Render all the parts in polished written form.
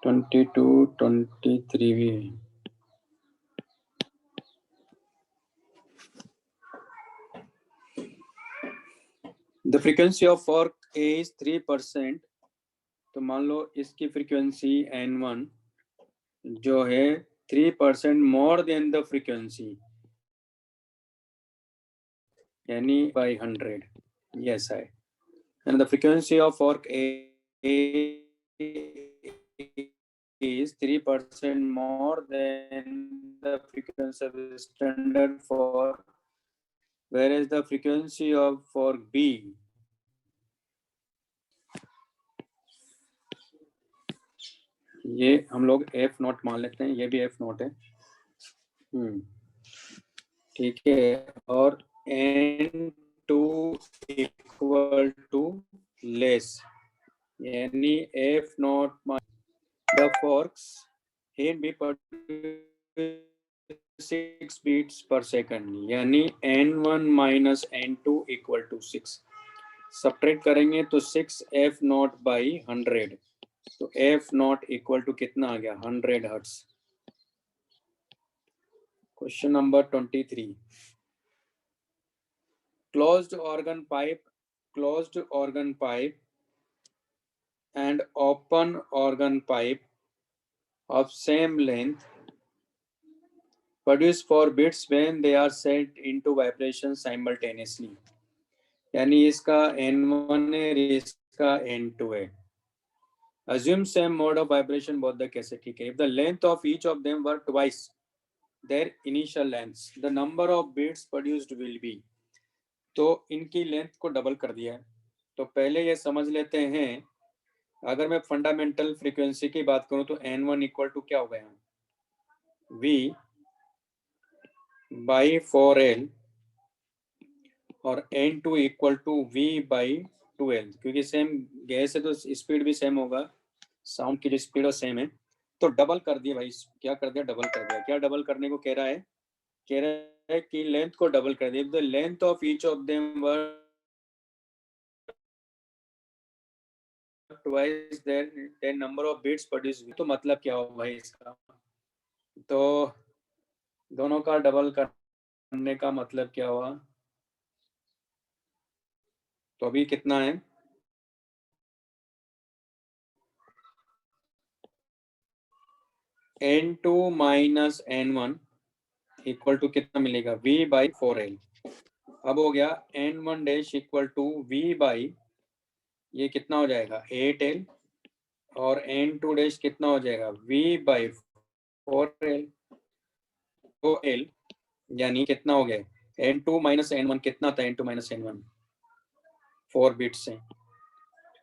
22, 23 भी है। The frequency of fork A is 3%. तो मान लो इसकी फ्रीक्वेंसी N1 जो है 3% मोर देन द फ्रीक्वेंसी, यानी by 100. Yes, I. And the frequency of fork A is 3% more than the frequency of the standard fork, whereas the frequency of fork B ये हम लोग F not मान लेते हैं, ये भी F नॉट है, ठीक है, और N2 इक्वल टू लेस, यानी F not the forks A and B produce 6 beats per second, यानी N1 minus N2 equal to 6. Subtract करेंगे तो 6F नॉट बाई 100, तो F नॉट इक्वल टू कितना आ गया, 100 hertz. Question number 23. Closed organ pipe and open organ pipe of same length produce 4 bits when they are set into vibration simultaneously. यानी इसका N1 है, इसका N2 है. Assume same mode of vibration both the cases, ठीक है. If the length of each of them were twice their initial lengths, the number of bits produced will be. तो इनकी length को डबल कर दिया है. तो पहले ये समझ लेते हैं, अगर मैं फंडामेंटल फ्रीक्वेंसी की बात करूं तो N1 इक्वल टू क्या हो गया, V बाई 4L, और N2 equal to V by 2L, क्योंकि सेम गैस है तो स्पीड भी सेम होगा, साउंड की जो स्पीड सेम है, तो डबल कर दिया भाई. क्या कर दिया, डबल कर दिया. क्या डबल करने को कह रहा है, कह रहा है कि लेंथ को डबल कर दिया. The length of each of them were twice their number of bits produce. तो मतलब क्या होगा भाई इसका, तो दोनों का डबल करने का मतलब क्या हुआ, तो अभी कितना है, N2 minus N1 equal to कितना मिलेगा, V बाई 4L. अब हो गया N1 dash equal to V by, ये कितना हो जाएगा 8L, और N2 डैश कितना हो जाएगा V बाई 4L, 2L, यानी कितना हो गया N2 माइनस N1 कितना था, N2 माइनस N1 4 बिट्स है,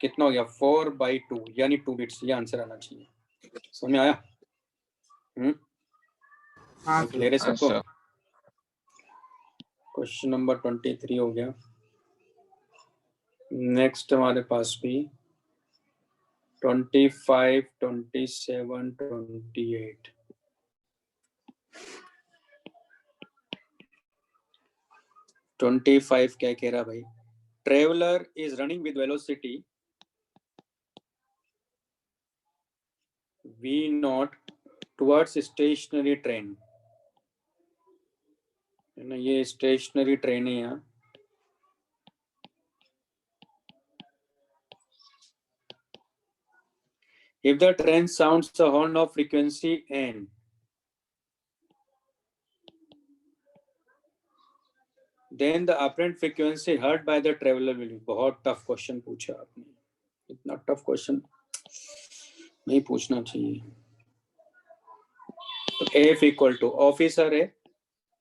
कितना हो गया 4 बाई 2, यानी 2 बिट्स. ये आंसर आना चाहिए. समझ में आया? क्लियर है सबको? क्वेश्चन नंबर 23 हो गया. नेक्स्ट हमारे पास भी 25, 27, 28. क्या कह रहा भाई, traveller is running with velocity V0 towards stationary train, है ना, ये स्टेशनरी ट्रेन है यहाँ. If the train sounds a horn of frequency N, then the apparent frequency heard by the traveler will be. बहुत टफ क्वेश्चन पूछा आपने, इतना tough question नहीं पूछना चाहिए. तो F इक्वल टू ऑफिसर है,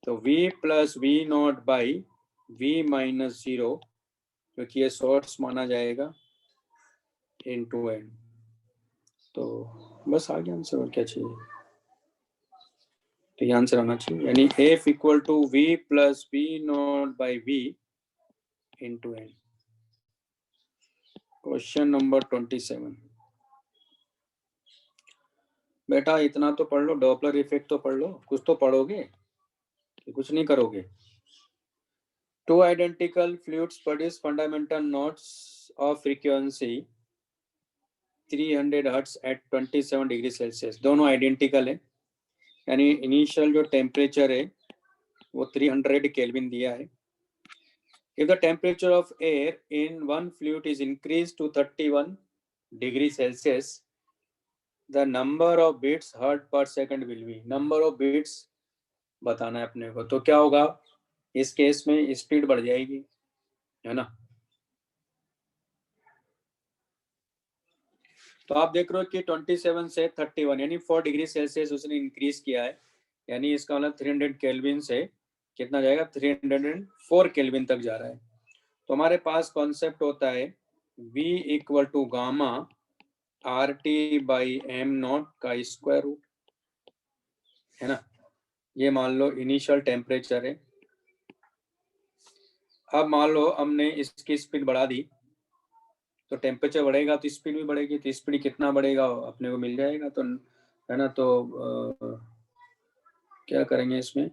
तो V plus V0 by V minus 0, क्योंकि ये सोर्स माना जाएगा, इनटू N. तो बस आ गया आंसर, और क्या चाहिए. तो ये आंसर आना चाहिए, यानी F equal to V plus V0 by V into N. Question number 27. बेटा इतना तो पढ़ लो, डॉपलर इफेक्ट तो पढ़ लो, कुछ तो पढ़ोगे कि कुछ नहीं करोगे. Two identical fluids produce fundamental notes of frequency 300 Hz at 27 degree Celsius. दोनों आइडेंटिकल है, यानी इनिशियल जो टेम्परेचर है वो 300 केल्विन दिया है। If the temperature of air in one fluid is increased to 31 degree Celsius, the number of beats heard per second will be, number of beats बताना है अपने को। तो क्या होगा इस केस में, स्पीड बढ़ जाएगी, है ना। तो आप देख रहे हो कि 27 से 31 यानी 4 डिग्री सेल्सियस उसने इंक्रीज किया है, यानी इसका मतलब 300 केल्विन से कितना जाएगा, 304 केल्विन तक जा रहा है। तो हमारे पास कॉन्सेप्ट होता है V equal to gamma RT by M not का स्क्वायर रूट, है ना। ये मान लो इनिशियल टेम्परेचर है। अब मान लो हमने इसकी स्पीड बढ़ा दी, तो टेम्परेचर बढ़ेगा तो स्पीड भी बढ़ेगी। तो स्पीड कितना बढ़ेगा अपने को मिल जाएगा, तो है ना। तो क्या करेंगे इसमें,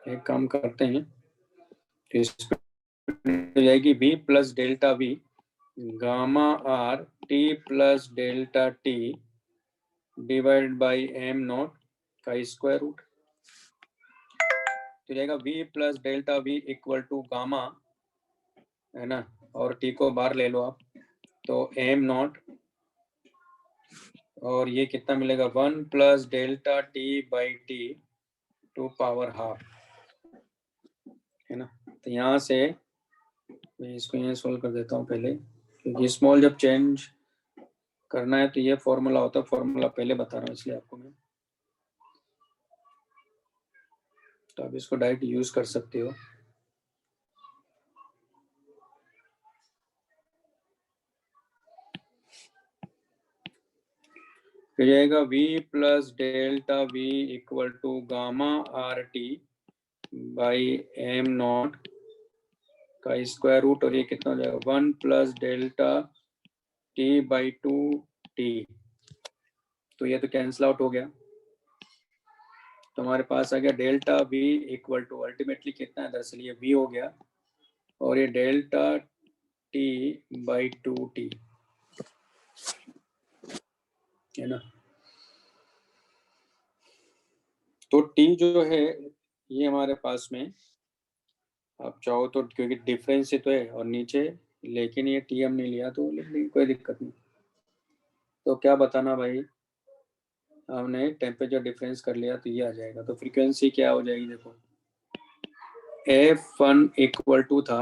एक काम करते हैं, तो स्पीड हो जाएगी V plus delta V gamma R T plus delta T divide by M not का स्क्वायर रूट। तो जाएगा V plus delta V equal to gamma, है ना, और T को बाहर ले लो आप, तो एम नॉट, और ये कितना मिलेगा 1 plus delta T by T to power half, है ना। तो यहाँ से मैं इसको यहाँ सोल्व कर देता हूँ पहले, क्योंकि स्मॉल जब चेंज करना है तो ये फॉर्मूला होता है, फॉर्मूला पहले बता रहा हूँ इसलिए आपको मैं। तो आप इसको डायरेक्ट यूज कर सकते हो। तो जाएगा V plus delta V equal to gamma RT by M not का स्क्वायर रूट, और ये कितना हो जाएगा 1 plus delta T by 2T। तो ये तो कैंसिल आउट हो गया, तो हमारे पास आ गया delta V equal to ultimately कितना है, दरअसल ये V हो गया, और ये डेल्टा T बाई 2T, है ना। तो T जो है ये हमारे पास में, आप चाहो तो, क्योंकि डिफरेंस ही तो है और नीचे, लेकिन ये T हम नहीं लिया तो लिख देंगे, कोई दिक्कत नहीं। तो क्या बताना भाई, हमने टेम्परेचर डिफरेंस कर लिया तो ये आ जाएगा। तो फ्रीक्वेंसी क्या हो जाएगी, देखो F1 इक्वल टू था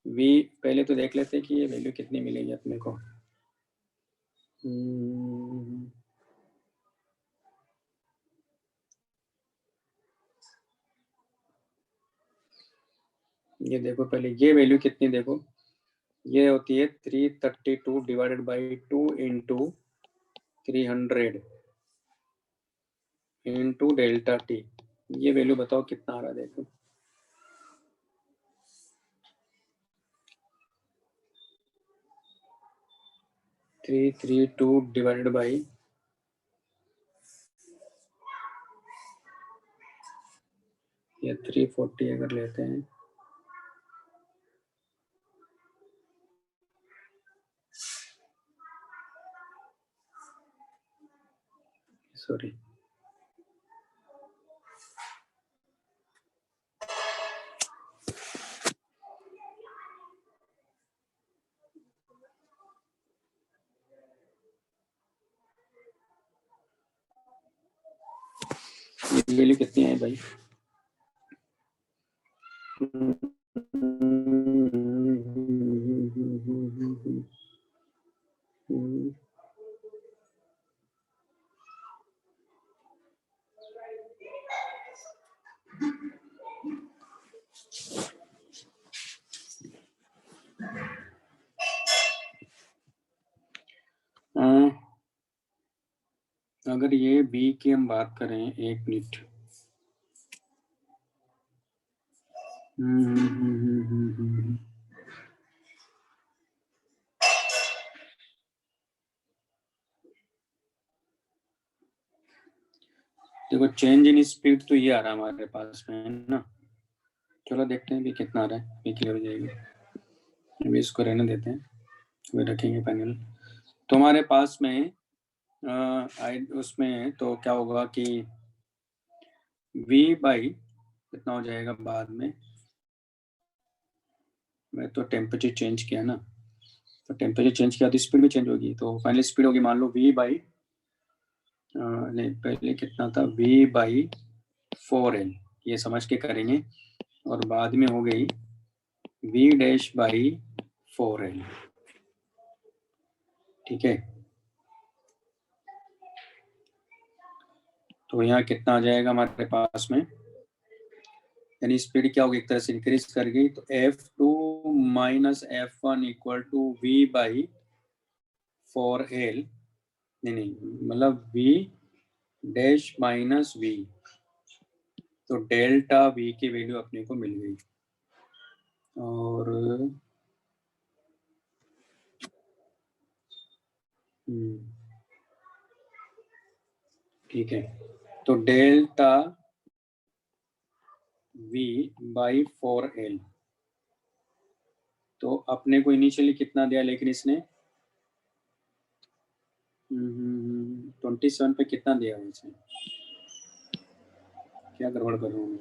V, पहले तो देख लेते हैं कि ये वैल्यू कितनी मिलेगी अपने को। ये देखो पहले ये वैल्यू कितनी, देखो ये होती है 332 divided by 2 into 300 into delta T। ये वैल्यू बताओ कितना आ रहा है, देखो 332 डिवाइडेड बाई, ये 340 अगर लेते हैं, सॉरी ये वैल्यू कितनी है भाई, अगर ये B की हम बात करें, एक मिनट, देखो चेंज इन स्पीड तो ये आ रहा है हमारे पास में, है ना। चलो देखते हैं भी कितना आ रहा है, ये क्लियर हो जाएगी। अभी इसको रहने देते हैं, अभी रखेंगे पैनल। तो हमारे पास में उसमें तो क्या होगा कि v बाई कितना हो जाएगा बाद में। मैं तो टेम्परेचर चेंज किया ना, तो टेम्परेचर चेंज किया तो स्पीड भी चेंज होगी। तो फाइनल स्पीड होगी मान लो v बाई नहीं, पहले कितना था, v बाई 4l, ये समझ के करेंगे। और बाद में हो गई v डैश बाई 4l, ठीक है। तो यहाँ कितना आ जाएगा हमारे पास में, यानी स्पीड क्या होगी, एक तरह से इंक्रीज कर गई। तो f2 minus f1 equal to v by 4l, नहीं मतलब v डैश माइनस v। तो डेल्टा v की वैल्यू अपने को मिल गई। और ठीक है, तो डेल्टा v बाई 4l, तो अपने को इनिशियली कितना दिया, लेकिन इसने 27 पे कितना दिया है इसने, क्या गड़बड़ कर रहा हूँ मैं।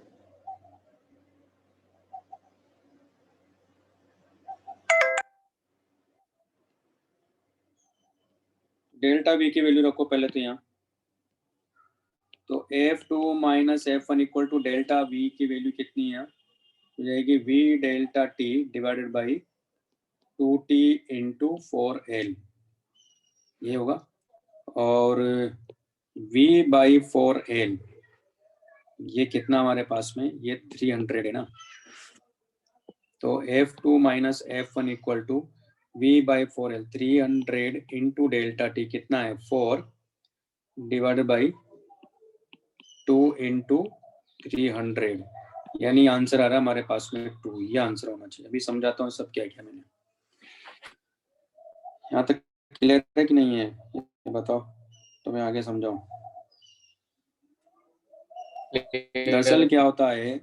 डेल्टा v की वैल्यू रखो पहले तो यहाँ। तो f2 minus f1 equal to delta v की वैल्यू कितनी है, हो जाएगी v delta t divided by 2t into 4l, ये होगा। और v बाई 4l ये कितना हमारे पास में, ये 300 है ना। तो f2 minus f1 equal to v by 4l, 300 into delta t कितना है 4 डिवाइडेड बाई 2 इंटू 300, यानी आंसर आ रहा है हमारे पास में 2, ये आंसर होना चाहिए। अभी समझाता हूँ सब क्या क्या मैंने। यहाँ तक क्लियर है कि नहीं है, ये बताओ तो मैं आगे समझाऊं। दरअसल क्या होता है,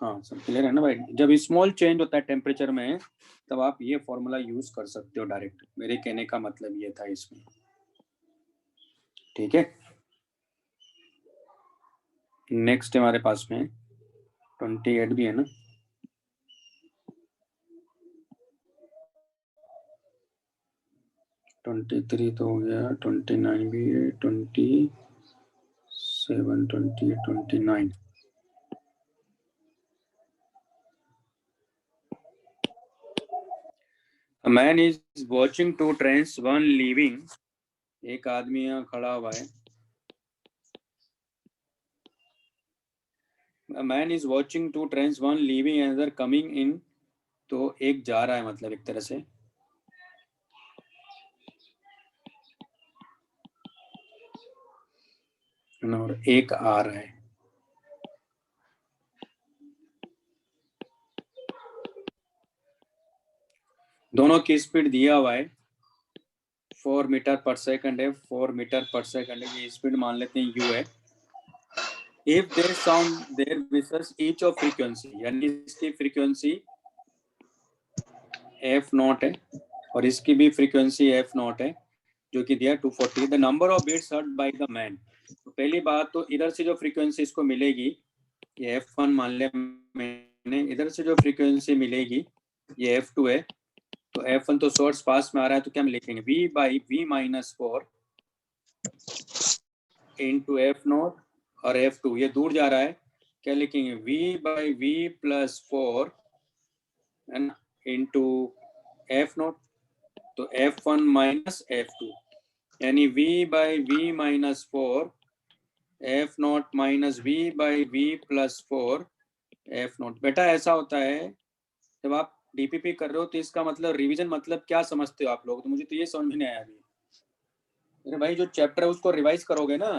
हाँ सब क्लियर है ना भाई। जब स्मॉल चेंज होता है टेम्परेचर में, तब आप ये फॉर्मूला यूज कर सकते हो डायरेक्ट, मेरे कहने का मतलब ये था इसमें, ठीक है। नेक्स्ट हमारे पास में 28 भी है ना, ट्वेंटी थ्री तो हो गया, 29 भी है, 27, 20, 29। A man is watching two trains, one leaving, एक आदमी यहाँ खड़ा हुआ है। A man is watching two trains, one leaving, another coming in, तो एक जा रहा है मतलब एक तरह से, और एक आ रहा है। दोनों की स्पीड दिया हुआ है 4 मीटर पर सेकंड है, 4 मीटर पर सेकंड है, ये स्पीड मान लेते हैं u है। इफ देयर साउंड देयर विसेस ईच ऑफ फ्रीक्वेंसी, यानी इसकी फ्रीक्वेंसी f नॉट है और इसकी भी फ्रीक्वेंसी f नॉट है, जो कि दिया 240। The number of beats heard by the man, तो पहली बात तो इधर से जो फ्रीक्वेंसी इसको मिलेगी ये f1 मान लिया मैंने, इधर से जो फ्रीक्वेंसी मिलेगी ये f2 है। तो f1 तो सोर्स पास में आ रहा है, तो क्या हम लिखेंगे v by v minus 4 into f not, और f2 ये दूर जा रहा है, क्या लिखेंगे v बाई v प्लस 4 है ना इंटू f नॉट। तो f1 माइनस f2, यानी v by v minus 4 f not minus v by v plus 4 f not. बेटा ऐसा होता है जब आप डीपीपी कर रहे हो तो इसका मतलब रिवीजन मतलब क्या समझते हो आप लोग, तो मुझे तो ये समझ में नहीं आया अभी। अरे भाई जो चैप्टर है उसको रिवाइज करोगे ना,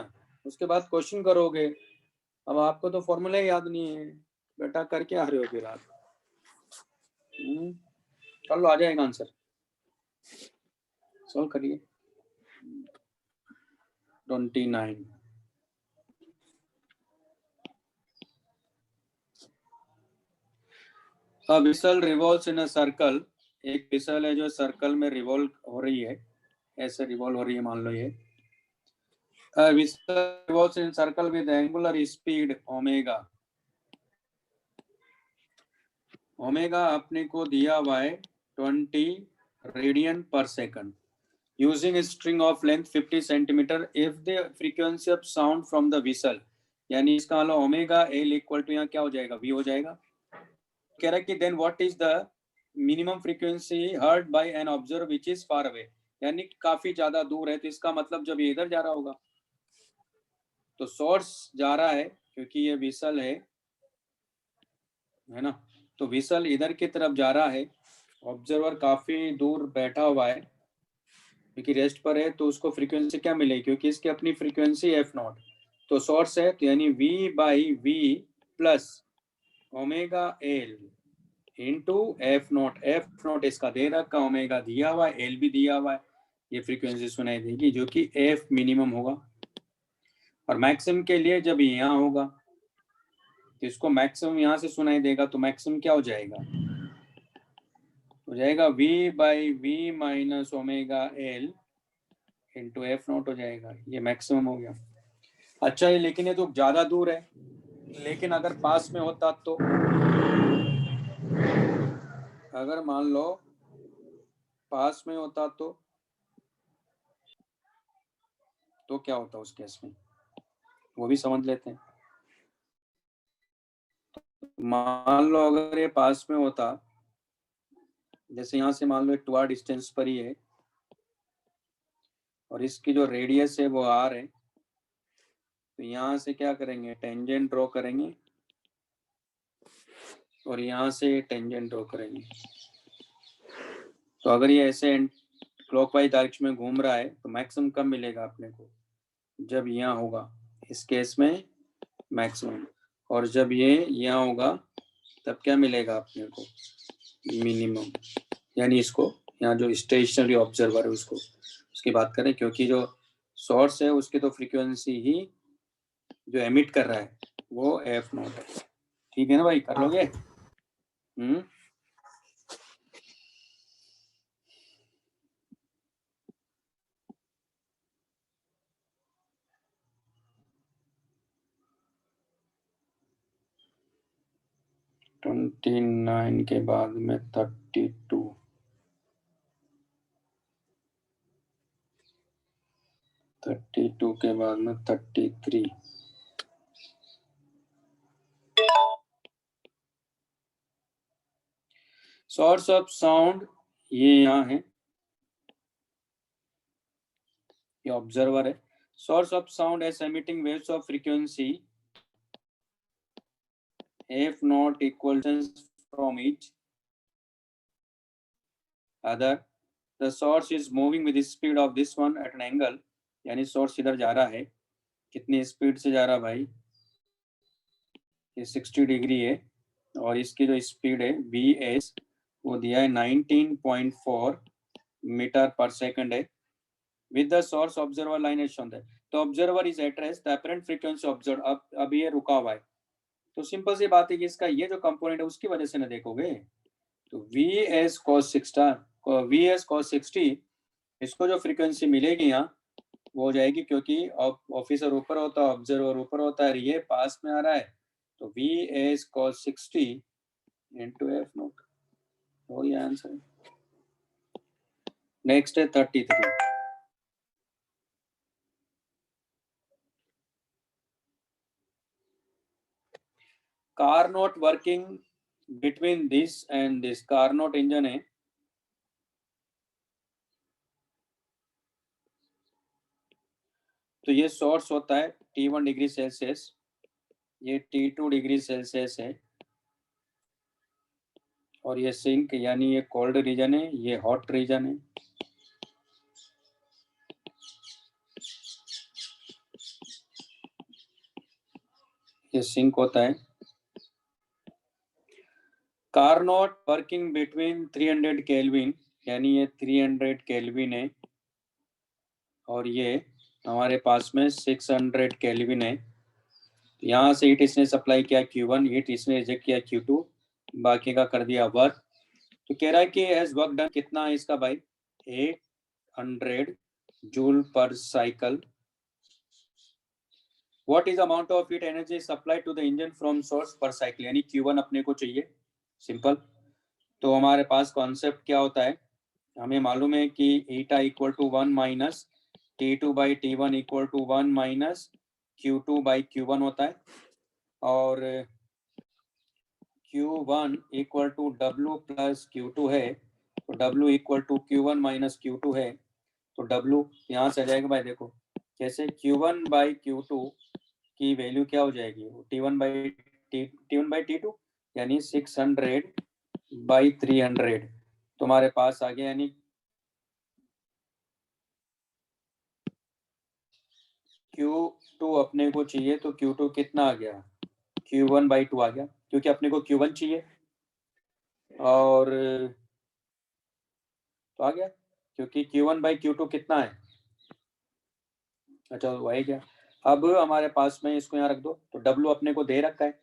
उसके बाद क्वेश्चन करोगे। अब आपको तो फॉर्मूला याद नहीं है बेटा, करके आ रहे हो फिर आप। चलो आ जाएगा आंसर, सॉल्व करिए। 29 A whistle revolves in a circle. एक whistle है जो सर्कल में रिवॉल्व हो रही है, ऐसे रिवॉल्व हो रही है, मान लो ये a whistle revolves in circle with angular speed omega. Omega अपने को दिया हुआ है 20 रेडियन पर second. Using a string of length 50 centimeter, if the frequency of sound from the whistle, यानी इसका वाला ओमेगा एल इक्वल टू यहाँ क्या हो जाएगा, वी हो जाएगा. कह रहा है कि then what is the minimum frequency heard by an observer which is far away, यानी काफी ज्यादा दूर है, तो इसका मतलब जब ये इधर जा रहा होगा, तो सोर्स जा रहा है क्योंकि ये विसल है ना, तो विसल इधर की तरफ जा रहा है, ऑब्जर्वर काफी दूर बैठा हुआ है क्योंकि रेस्ट पर है, तो उसको फ्रीक्वेंसी क्या मिलेगी, क्योंकि इसकी अपनी फ्रीक्वेंसी एफ नॉट, तो सोर्स है, तो यानी V by V plus omega L into F not इसका दे रखा, ओमेगा दिया हुआ है, एल भी दिया हुआ है, ये फ्रीक्वेंसी सुनाई देगी जो कि एफ मिनिमम होगा. और मैक्सिमम के लिए जब यहाँ होगा तो इसको मैक्सिमम यहाँ से सुनाई देगा, तो मैक्सिमम क्या हो जाएगा, हो जाएगा v by V minus omega L into F not हो जाएगा, ये मैक्सिमम हो गया. अच्छा है, लेकिन ये तो ज्यादा दूर है, लेकिन अगर पास में होता तो, अगर मान लो पास में होता तो क्या होता उस केस में, वो भी समझ लेते हैं. मान लो अगर ये पास में होता, जैसे यहाँ से मान लो एक 2r डिस्टेंस पर ही है और इसकी जो रेडियस है वो r है, तो यहाँ से क्या करेंगे, टेंजेंट ड्रॉ करेंगे और यहाँ से टेंजेंट ड्रॉ करेंगे. तो अगर ये ऐसे क्लॉकवाइज डायरेक्शन में घूम रहा है तो मैक्सिमम कब मिलेगा अपने को, जब यहाँ होगा, इस केस में मैक्सिमम, और जब ये यहाँ होगा तब क्या मिलेगा अपने को, मिनिमम. यानी इसको यहाँ जो स्टेशनरी ऑब्जर्वर है उसको, उसकी बात करें, क्योंकि जो सोर्स है उसकी तो फ्रीक्वेंसी ही जो एमिट कर रहा है वो एफ नॉट है. ठीक है ना भाई, कर लोगे? 29 के बाद में 32, 32 के बाद में 33. सोर्स ऑफ साउंड ये यहाँ है, ये ऑब्जर्वर है. Source of sound as emitting waves of frequency F not equal from each other, the source is moving with speed of this one at an angle, यानी सोर्स इधर जा रहा है, कितनी स्पीड से जा रहा है भाई, ये 60 डिग्री है, और इसकी जो स्पीड है बी एस वो दिया है 19.4 मीटर पर सेकंड है. with the source observer line is shown there, तो observer is at rest, the apparent frequency observed, अब ये रुका हुआ है, तो सिंपल सी बात है कि इसका ये जो कंपोनेंट है उसकी वजह से ना देखोगे, तो vs cos 60 इसको जो फ्रीक्वेंसी मिलेगी यहाँ वो हो जाएगी, क्योंकि ऑफिसर ऊपर होता है, ऑब्जर्वर ऊपर होता है, ये पास में आ रहा है, तो vs cos 60 into f not, और ये आंसर. नेक्स्ट है 33. Car not working between this and this, car not engine है, तो ये सोर्स होता है T1 डिग्री सेल्सियस, ये T2 डिग्री सेल्सियस है, और ये सिंक यानी ये कोल्ड रीजन है, ये हॉट रीजन है. ये सिंक होता है. Car not working between 300 kelvin, यानी ये 300 केल्विन है, और ये हमारे पास में 600 केल्विन है. यहाँ से हीट इसने सप्लाई किया Q1, हीट इसने रिजेक्ट किया Q2, बाकी का कर दिया वर्क। तो कह रहा है कि एज वर्क डन कितना है इसका भाई, 800 joule per cycle. What is amount of heat energy supplied to the engine from source per cycle, यानी Q1 अपने को चाहिए, सिंपल। तो हमारे पास कॉन्सेप्ट क्या होता है, हमें मालूम है कि eta equal to 1 minus T2 by T1 equal to 1 minus Q2 by Q1 होता है, और Q1 equal to W plus Q2 है, तो W equal to Q1 minus Q2 है, तो W यहाँ से आ जाएगा भाई, देखो कैसे, Q1 बाई Q2 की वैल्यू क्या हो जाएगी, T1 बाई T2, यानी 600 बाई 300 तुम्हारे पास आ गया, यानी Q2 अपने को चाहिए, तो Q2 कितना आ गया, Q1 बाई 2 आ गया, क्योंकि अपने को Q1 चाहिए, और तो आ गया, क्योंकि Q1 बाई Q2 कितना है, अच्छा वही क्या। अब हमारे पास में इसको यहाँ रख दो, तो W अपने को दे रखा है,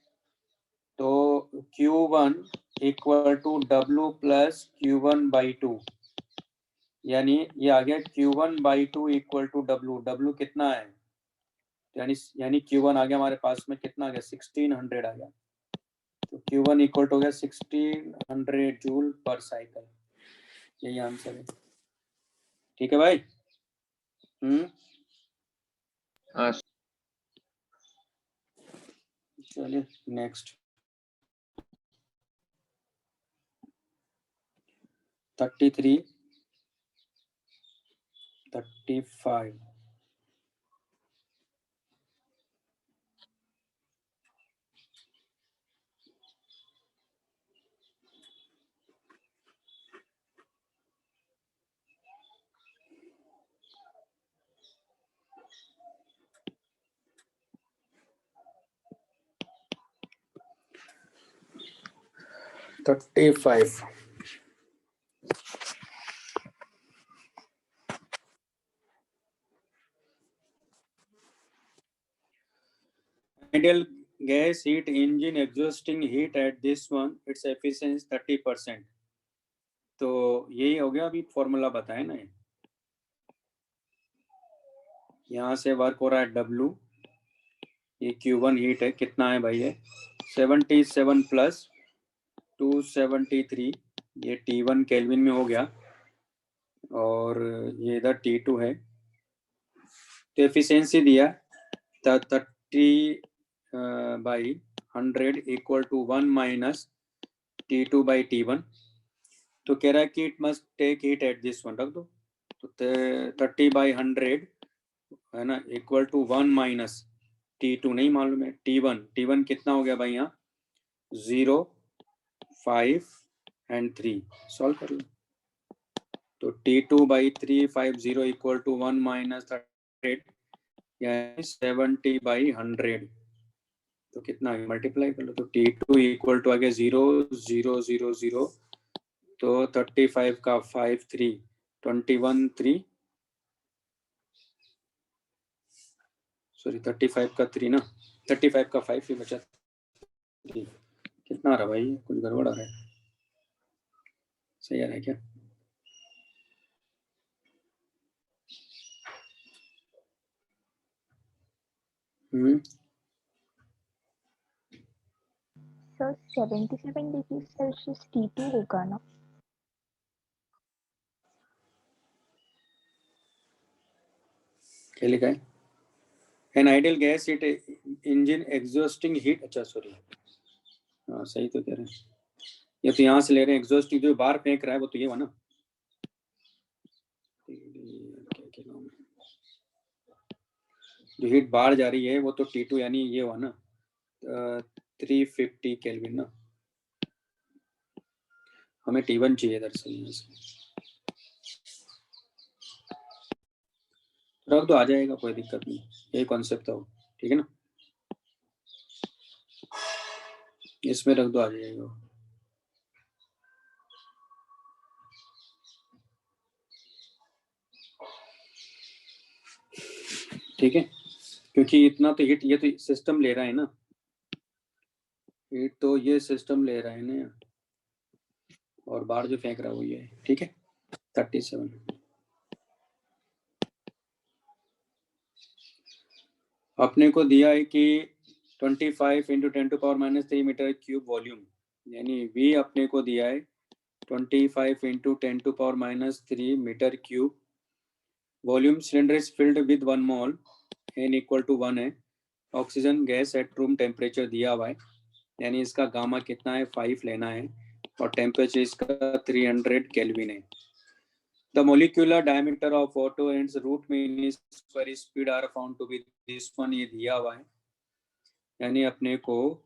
तो Q1 equal to W plus Q1 by 2, यानी ये आ गया Q1 by 2 equal to W कितना है, यानी Q1 आ गया हमारे पास में, कितना आ गया, 1600 आ गया, तो Q1 इक्वल टू हो गया 1600 जूल पर साइकिल, यही आंसर है। ठीक है भाई। हाँ चलिए next, 33, 35। Ideal gas heat engine exhausting heat at this one, its efficiency 30%। तो यही हो गया, अभी फॉर्मूला बताए ना, यहाँ से वर्क हो रहा है W, ये Q1 हीट है, कितना है भाई, ये 77 प्लस 273, ये T1 केल्विन में हो गया, और ये इधर T2 है, तो एफिशिएंसी दिया 30 by 100 equal to 1 minus T2 by T1। तो कह रहा है कि it must take heat at this one, रख दो, तो 30 बाई 100 है ना, इक्वल टू 1 माइनस T2 नहीं मालूम है, T1 कितना हो गया भाई, यहाँ 0, 5 एंड 3, सॉल्व कर लो, तो T2 by 350 equal to 1 minus 100, यानी 70 बाई 100, तो कितना मल्टीप्लाई कर लो, तो T2 इक्वल टू आ गया 0, 0, 0, 0, तो 35 का 5, 3, 21, 3, सॉरी 35 का 3 ना, 35 का 5 ही बचा 3, कितना आ रहा भाई, कुछ गड़बड़ आ रहा है, सही आ रहा है क्या, सर 77 डिग्री सेल्सियस T2 होगा ना, क्या लिखा है, an ideal gas heat engine exhausting heat, अच्छा सॉरी, हाँ सही तो कह रहे हैं, ये तो यहाँ से ले रहे हैं, एग्जॉस्टिंग जो बाहर फेंक रहा है वो तो ये हुआ ना, जो हीट बाहर जा रही है वो तो T2, यानी ये हुआ ना 350 केल्विन ना, हमें T1 चाहिए दरअसल, यहाँ से रख दो, आ जाएगा, कोई दिक्कत नहीं, यही कॉन्सेप्ट था वो, ठीक है ना, इसमें रख दो, आ जाएगा, ठीक है, क्योंकि इतना तो हीट ये तो सिस्टम ले रहा है ना, हीट तो ये सिस्टम ले रहा है ना, और बाहर जो फेंक रहा है वो ये है, ठीक है। 37 अपने को दिया है कि 25 इंटू 10⁻³ मीटर क्यूब वॉल्यूम, यानी V अपने को दिया है 25 into 10⁻³ metre cube. Volume cylinder is filled with 1 mole, n equal to 1 है। Oxygen gas at room temperature दिया हुआ है, यानी इसका गामा कितना है 5 लेना है, और टेम्परेचर इसका 300 केल्विन है। The molecular diameter of auto ends root mean per speed are found to be this one, ये दिया हुआ है, यानी अपने को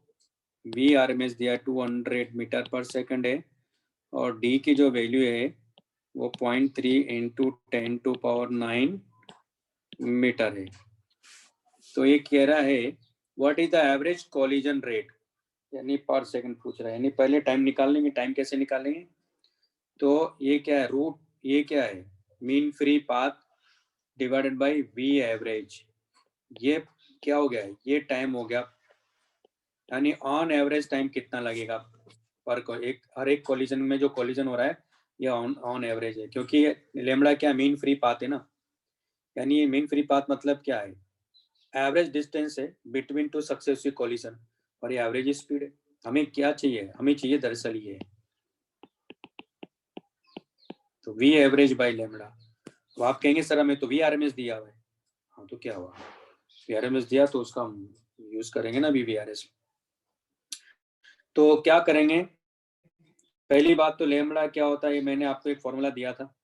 VRMS दिया 200 मीटर पर सेकंड है, और D की जो वैल्यू है वो 0.3 इंटू 10⁹ मीटर है। तो ये कह रहा है what is the average collision rate, यानी पर सेकंड पूछ रहा है, यानी पहले टाइम निकाल लेंगे। टाइम कैसे निकालेंगे, तो ये क्या है रूट, ये क्या है mean free path divided by V average, ये क्या हो गया, ये टाइम हो गया, यानी ऑन एवरेज टाइम कितना लगेगा पर हर एक कोलिजन में जो कोलिजन हो रहा है ये ऑन एवरेज है, क्योंकि लेमड़ा क्या मीन फ्री पाथ है ना, यानी ये मीन फ्री पाथ मतलब क्या है, एवरेज डिस्टेंस है बिटवीन टू सक्सेसिव कोलिजन, और ये एवरेज स्पीड है। हमें क्या चाहिए, हमें चाहिए दरअसल ये, तो V एवरेज बाय लेमड़ा। तो आप कहेंगे सर हमें तो VRMS दिया हुआ है, हाँ तो क्या हुआ, VRMS दिया तो उसका हम यूज करेंगे ना VRMS। तो क्या करेंगे, पहली बात तो लेमड़ा क्या होता है, ये मैंने आपको एक फॉर्मूला दिया था,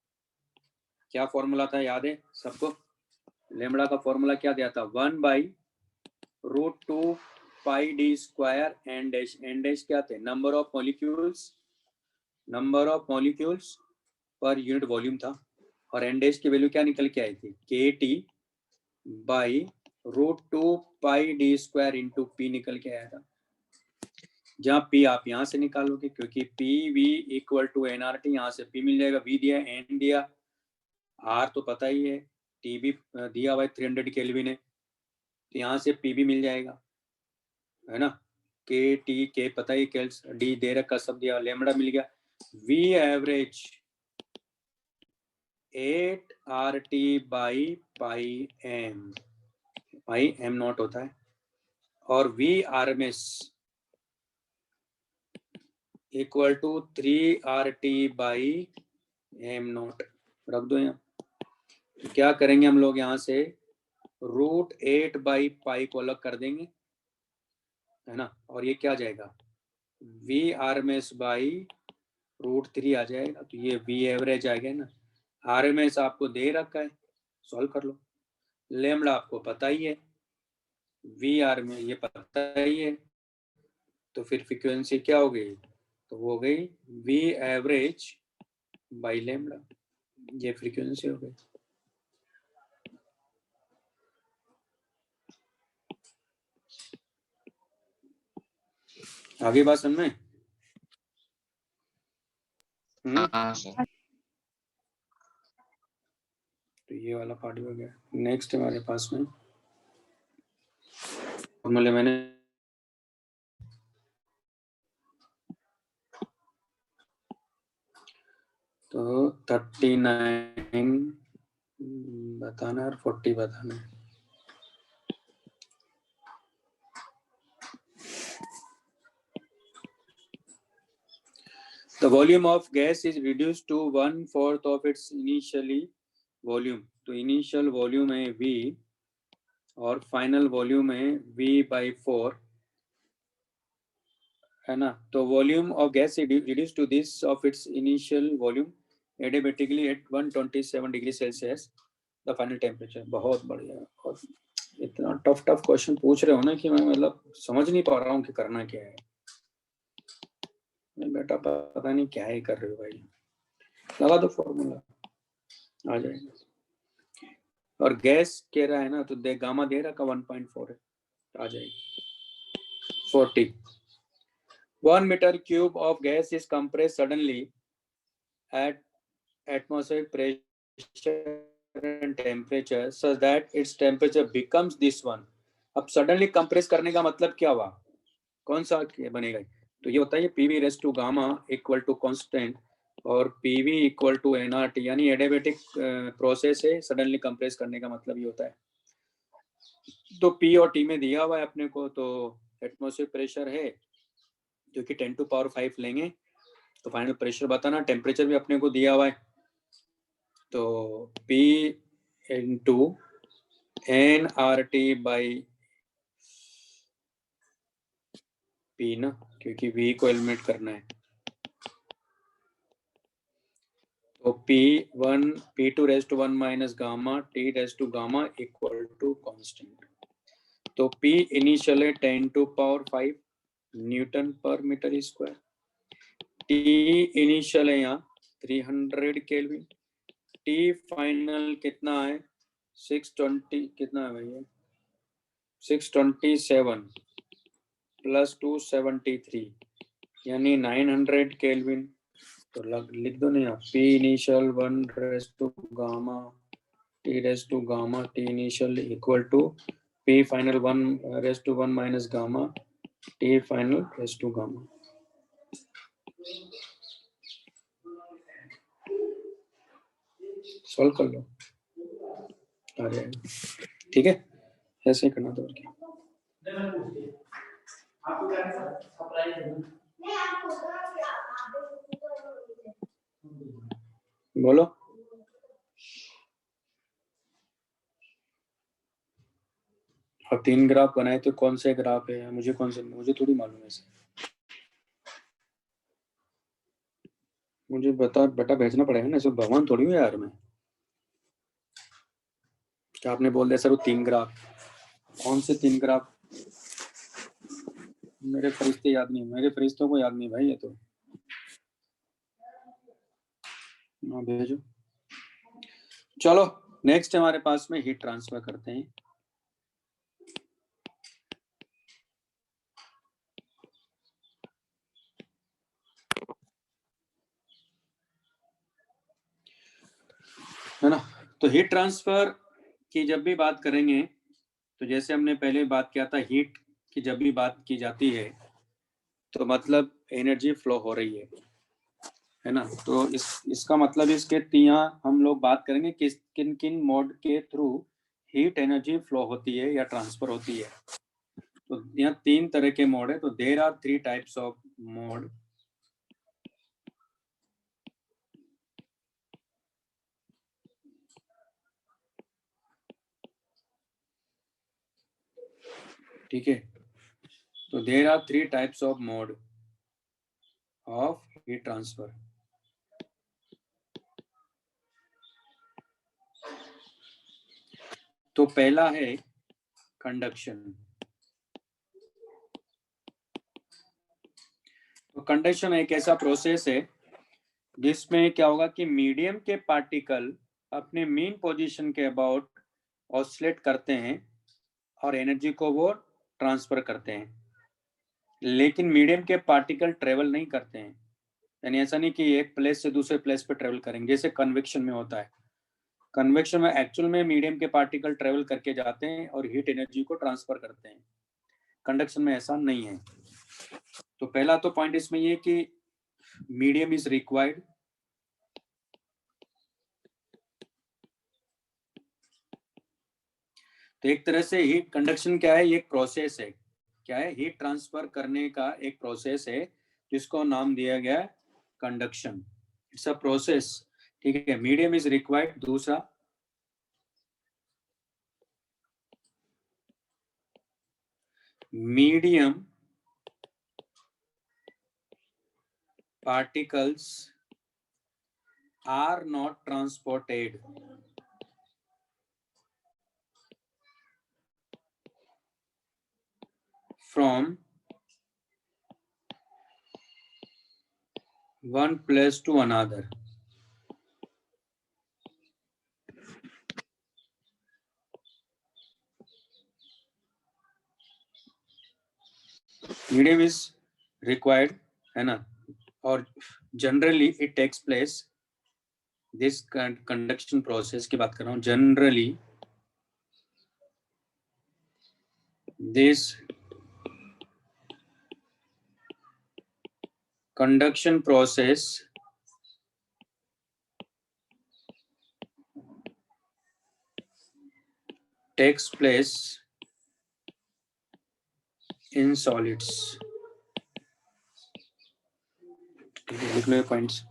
क्या फॉर्मूला था याद है सबको, लेमड़ा का फॉर्मूला क्या दिया था, 1/√2 pi d square N dash, N dash क्या थे, number of molecules per unit volume था, और एन डैश की वैल्यू क्या निकल के आई थी, KT/√2 पाई d स्क्वायर इंटू P निकल के आया था, जहाँ P आप यहाँ से निकालोगे, क्योंकि PV इक्वल टू NRT, यहाँ से P मिल जाएगा, V दिया, N दिया, R तो पता ही है, T भी दिया हुआ है 300 केल्विन है, तो यहाँ से P भी मिल जाएगा, है ना, K पता ही, केल्स D दे रखा सब दिया, लेमड़ा मिल गया, V average 8RT by pi M not होता है, और VRMS equal to 3RT by M not, रख दो यहाँ। तो क्या करेंगे हम लोग, यहाँ से √8 बाई पाई को अलग कर देंगे, है ना, और ये क्या आ जाएगा VRMS बाई √3 आ जाएगा, तो ये V एवरेज आ गया ना। RMS आपको दे रखा है, सॉल्व कर लो, लेमड़ा आपको पता ही है, VRMS ये पता ही है, तो फिर फ्रीक्वेंसी क्या हो गई, तो वो हो गई V एवरेज बाई लेमड़ा, ये फ्रीक्वेंसी हो गई। आगे बात समझ में, हाँ सर। तो ये वाला पार्ट हो गया। नेक्स्ट हमारे पास में फॉर्मूले मैंने तो 39 बताना और 40 बताना है। The volume of gas is reduced to 1/4 of its initially volume, तो इनिशियल वॉल्यूम है V और फाइनल वॉल्यूम है V/4, है ना, तो volume of gas is reduced to this of its initial volume adiabatically at 127 degree Celsius the final temperature. बहुत बढ़िया, और इतना टफ क्वेश्चन पूछ रहे हो ना कि मैं मतलब समझ नहीं पा रहा हूँ कि करना क्या है, बेटा पता नहीं क्या ही कर रहे हो भाई, लगा दो फॉर्मूला आ जाएगा। और गैस कह रहा है ना, तो गामा दे रखा 1.4 है, आ जाएगी 40। 1 meter cube of gas is compressed suddenly at atmospheric pressure and temperature such that its temperature becomes this one। अब suddenly compress करने का मतलब क्या हुआ, कौन सा बनेगा? तो ये होता है PV raise to gamma equal to constant और PV इक्वल टू nRT, यानी एडियाबेटिक प्रोसेस है, सडनली कंप्रेस करने का मतलब ये होता है। तो P और T में दिया हुआ है अपने को, तो एटमॉस्फेयर प्रेशर है जो कि 10⁵ लेंगे, तो फाइनल प्रेशर बताना। टेम्परेचर भी अपने को दिया हुआ है, तो P into nRT by P ना, क्योंकि V को एलिमिनेट करना है। तो P1 P2 raise to 1 minus gamma T raise to gamma equal to constant. तो P इनिशियल है 10⁵ न्यूटन पर मीटर स्क्वायर। T इनिशियल है यहाँ 300 केल्विन। T फाइनल कितना है? 620 कितना है भैया? 627 प्लस 273 यानी 900 केल्विन। तो लिख दो ना, P initial 1 raise to gamma T raise to gamma T initial equal to P final 1 raise to 1 minus gamma T final raise to gamma. Solve कर लो, आ जाएगा। ठीक है, ऐसे ही करना था और क्या। बोलो। अब 3 ग्राफ बनाए तो कौन से ग्राफ है? मुझे कौन से, मुझे थोड़ी मालूम है। मुझे बेटा भेजना पड़ेगा ना, सब भगवान थोड़ी हूँ यार मैं। क्या आपने बोल दिया सर वो 3 ग्राफ? कौन से 3 ग्राफ? मेरे फरिश्ते याद नहीं, मेरे फरिश्तों को याद नहीं भाई ये तो। हाँ भेजो। चलो नेक्स्ट हमारे पास में हीट ट्रांसफर करते हैं। है ना? तो हीट ट्रांसफर की जब भी बात करेंगे, तो जैसे हमने पहले बात किया था, हीट की जब भी बात की जाती है तो मतलब एनर्जी फ्लो हो रही है ना? तो इसका मतलब इसके यहाँ हम लोग बात करेंगे कि किन किन मोड के थ्रू हीट एनर्जी फ्लो होती है या ट्रांसफर होती है। तो यहाँ 3 तरह के मोड है। तो there are 3 types of mode. ठीक है, तो there are 3 types of mode of heat transfer. तो पहला है कंडक्शन। तो कंडक्शन एक ऐसा प्रोसेस है जिसमें क्या होगा कि मीडियम के पार्टिकल अपने मेन पोजीशन के अबाउट ऑसिलेट करते हैं और एनर्जी को वो ट्रांसफर करते हैं, लेकिन मीडियम के पार्टिकल ट्रेवल नहीं करते हैं। यानी ऐसा नहीं कि एक प्लेस से दूसरे प्लेस पे ट्रेवल करेंगे, जैसे कन्वेक्शन में होता है। कन्वेक्शन में एक्चुअल में मीडियम के पार्टिकल ट्रेवल करके जाते हैं और हीट एनर्जी को ट्रांसफर करते हैं। कंडक्शन में ऐसा नहीं है। तो पहला तो पॉइंट इसमें ये कि मीडियम इज रिक्वायर्ड। तो एक तरह से हीट कंडक्शन क्या है? एक प्रोसेस है। क्या है? हीट ट्रांसफर करने का एक प्रोसेस है जिसको नाम दिया गया कंडक्शन। It's a process. ठीक है, मीडियम इज रिक्वायर्ड। दूसरा, medium particles are not transported from one place to another. Medium is required, है ना? और generally it takes place, this conduction process की बात कर रहा हूँ, generally this conduction process takes place in solids. लिख लो ये पॉइंट्स.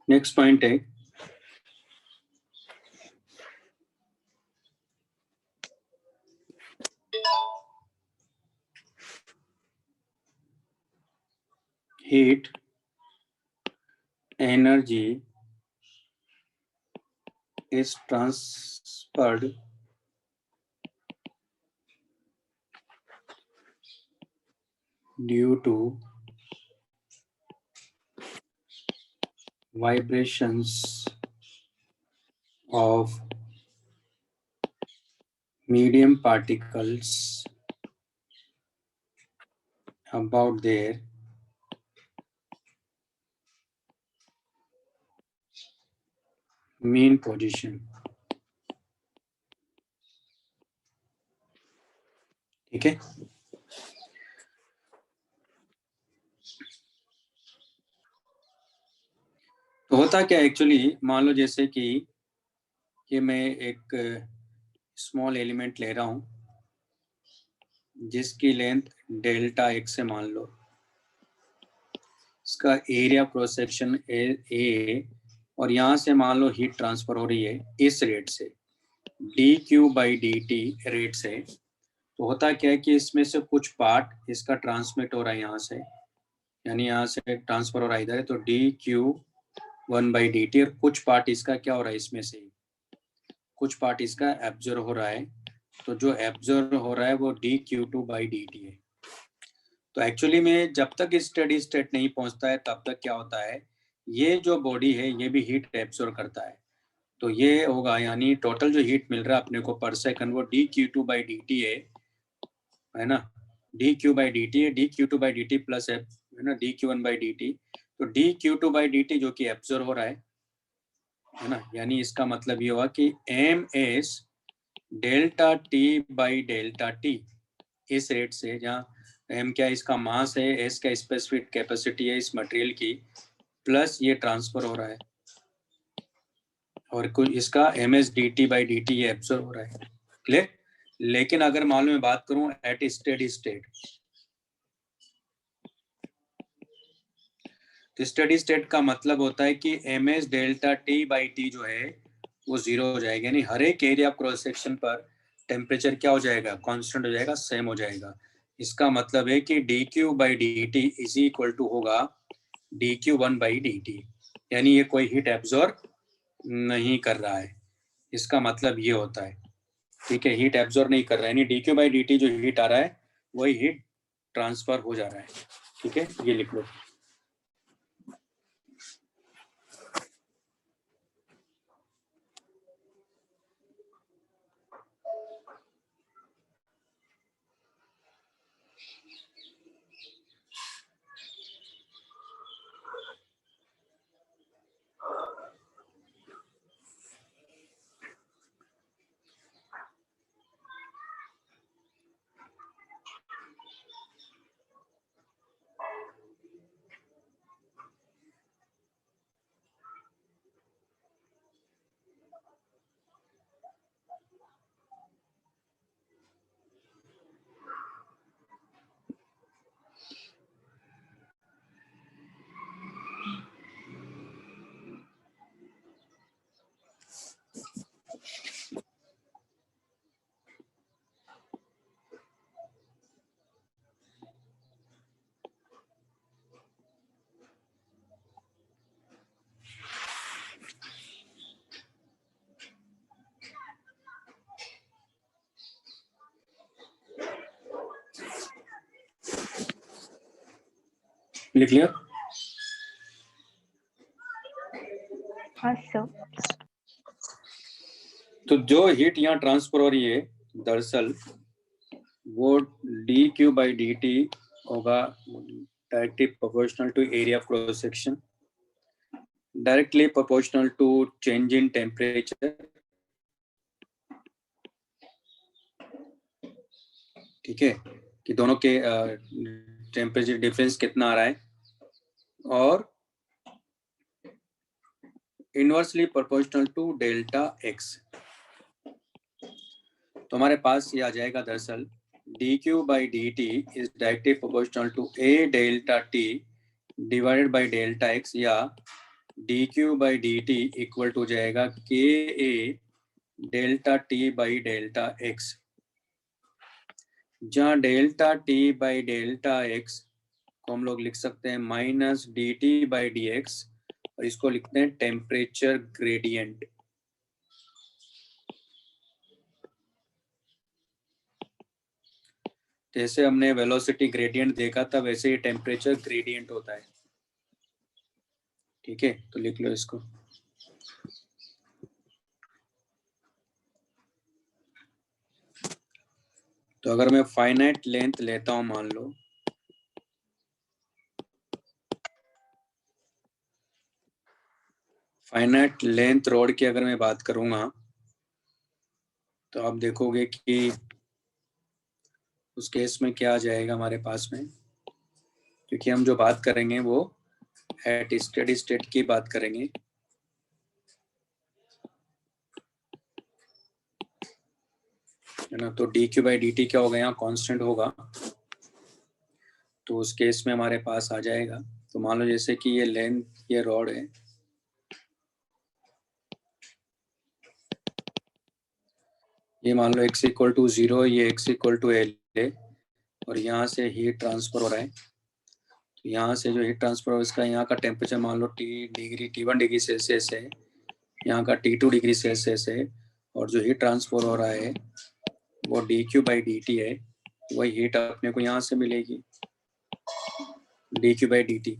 नेक्स्ट पॉइंट है heat energy is transferred due to vibrations of medium particles about their mean position. ठीक है. तो होता क्या एक्चुअली, मान लो जैसे कि मैं एक स्मॉल एलिमेंट ले रहा हूं जिसकी लेंथ डेल्टा एक्स से मान लो, इसका एरिया क्रॉस सेक्शन ए और यहाँ से मान लो हीट ट्रांसफर हो रही है इस रेट से D Q by D T rate से. तो होता क्या है कि इसमें से कुछ पार्ट इसका ट्रांसमिट हो रहा है यहाँ से, यानी यहाँ से ट्रांसफर हो रहा है इधर, तो D Q 1 by D T, और कुछ पार्ट इसका क्या हो रहा है, इसमें से कुछ पार्ट इसका एब्जॉर्ब हो रहा है. तो जो एब्जॉर्ब हो रहा है वो D Q 2 by D T है. तो एक्चुअली में जब तक स्टेडी स्टेट नहीं पहुंचता है तब तक क्या होता है, ये जो बॉडी है ये भी हीट एब्जॉर्ब करता है. तो ये होगा, यानी टोटल जो हीट मिल रहा है अपने को पर सेकंड वो D Q 2 by D T है ना, D Q by D T है, D Q 2 by D T plus है ना D Q 1 by D T. तो D Q 2 by D T जो कि एब्जॉर्ब हो रहा है ना, यानी इसका मतलब ये हुआ कि M S delta T by delta T इस रेट से, जहाँ एम क्या इसका मास है, एस का स्पेसिफिक कैपेसिटी है इस मटेरियल की, प्लस ये ट्रांसफर हो रहा है और कुछ इसका M S D T by D T ये एब्जॉर्ब हो रहा है. क्लियर. लेकिन अगर मान लो मैं बात करूं एट स्टेडी स्टेट, तो स्टेडी स्टेट का मतलब होता है कि M S delta T by T जो है वो 0 हो जाएगा, यानी हर एक एरिया क्रॉस सेक्शन पर टेम्परेचर क्या हो जाएगा, कांस्टेंट हो जाएगा, सेम हो जाएगा. इसका मतलब है कि D Q by D T is equal to होगा D Q 1 by D T, यानी ये कोई हीट एब्जॉर्ब नहीं कर रहा है. इसका मतलब ये होता है, ठीक है, हीट एब्जॉर्ब नहीं कर रहा है, यानी D Q by D T जो हीट आ रहा है वही हीट ट्रांसफर हो जा रहा है. ठीक है, ये लिख लो. लिख लिया? हाँ सर। तो जो हीट यहाँ ट्रांसफर हो रही है दरअसल वो D Q by D T होगा directly proportional to area of cross section, directly proportional to change in temperature. ठीक है, कि दोनों के टेम्परेचर डिफरेंस कितना आ रहा है, और inversely proportional to delta X. तो हमारे पास ये आ जाएगा दरअसल D Q by D T is directly proportional to A delta T divided by delta X, या D Q by D T equal to जाएगा K A delta T by delta X, जहाँ delta T by delta X को हम लोग लिख सकते हैं minus D T by D X, और इसको लिखते हैं टेम्परेचर ग्रेडियंट। जैसे हमने वेलोसिटी ग्रेडियंट देखा था वैसे ही टेम्परेचर ग्रेडियंट होता है। ठीक है, तो लिख लो इसको। तो अगर मैं फाइनाइट लेंथ लेता हूं, मान लो फाइनाइट लेंथ रोड की अगर मैं बात करूंगा तो आप देखोगे कि उस केस में क्या आ जाएगा हमारे पास में, क्योंकि हम जो बात करेंगे वो एट स्टेडी स्टेट की बात करेंगे। है ना, तो D Q by D T क्या होगा, यहाँ कांस्टेंट होगा, तो उस केस में हमारे पास आ जाएगा। तो मान लो जैसे कि ये लेंथ, ये रॉड है, ये मान लो x इक्वल टू 0, ये x इक्वल टू एल है, और यहाँ से हीट ट्रांसफर हो रहा है। तो यहाँ से जो हीट ट्रांसफर हो इसका यहाँ का टेम्परेचर मान लो T1 डिग्री सेल्सियस है, यहाँ का T2 डिग्री सेल्सियस है, और जो हीट ट्रांसफर हो रहा है वो D Q by D T है, वही हीट अपने को यहाँ से मिलेगी D Q by D T.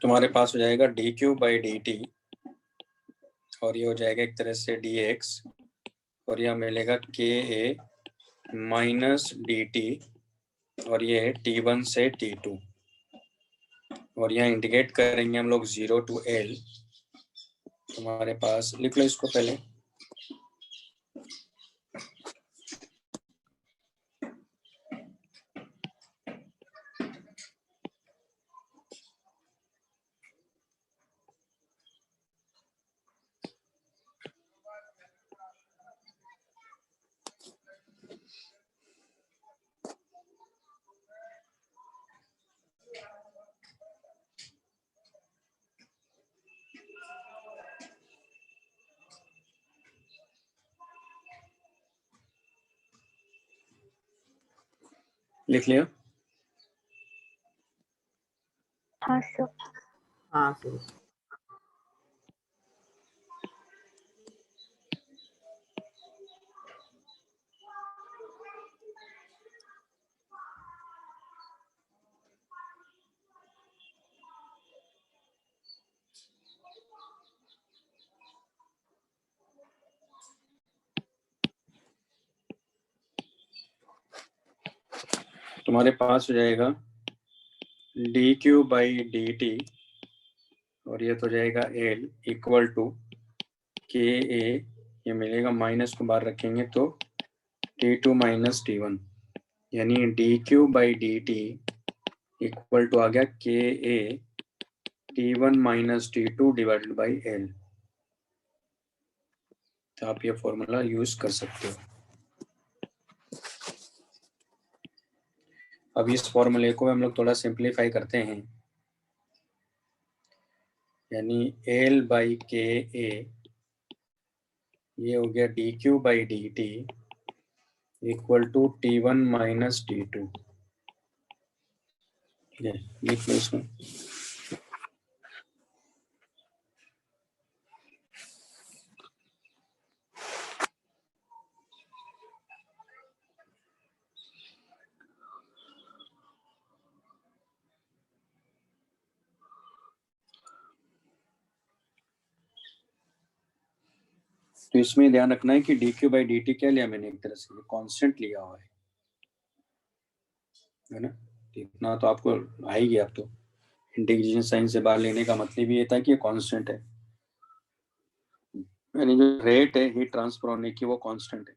तुम्हारे पास हो जाएगा D Q by D T, और ये हो जाएगा एक तरह से डी एक्स, और यह मिलेगा के ए माइनस डी टी, और ये है T1 से T2, और यहाँ इंडिकेट करेंगे हम लोग 0 टू L। तुम्हारे पास लिख लो इसको पहले। लिख लिया? हाँ सर। हाँ सर। तुम्हारे पास हो जाएगा dq/dt और ये तो जाएगा L इक्वल टू KA, ये मिलेगा माइनस को बाहर रखेंगे तो T2 माइनस T1, यानी dq/dt इक्वल टू आ गया KA T1 minus T2 divided by L। तो आप ये फॉर्मूला यूज कर सकते हो। अब इस फॉर्मूले को हम लोग थोड़ा सिंप्लीफाई करते हैं, यानी L/KA ये हो गया dq/dt equal to T1 minus T2। ठीक है, लिख लो इसमें। तो इसमें ध्यान रखना है कि dq/dt क्या लिया मैंने, एक तरह से कांस्टेंट लिया हुआ है ना। इतना तो आपको आ ही गया। अब तो इंटीग्रेशन साइन से बाहर लेने का मतलब ये था कि ये कांस्टेंट है, यानी जो रेट है हीट ट्रांसफर होने की वो कांस्टेंट है।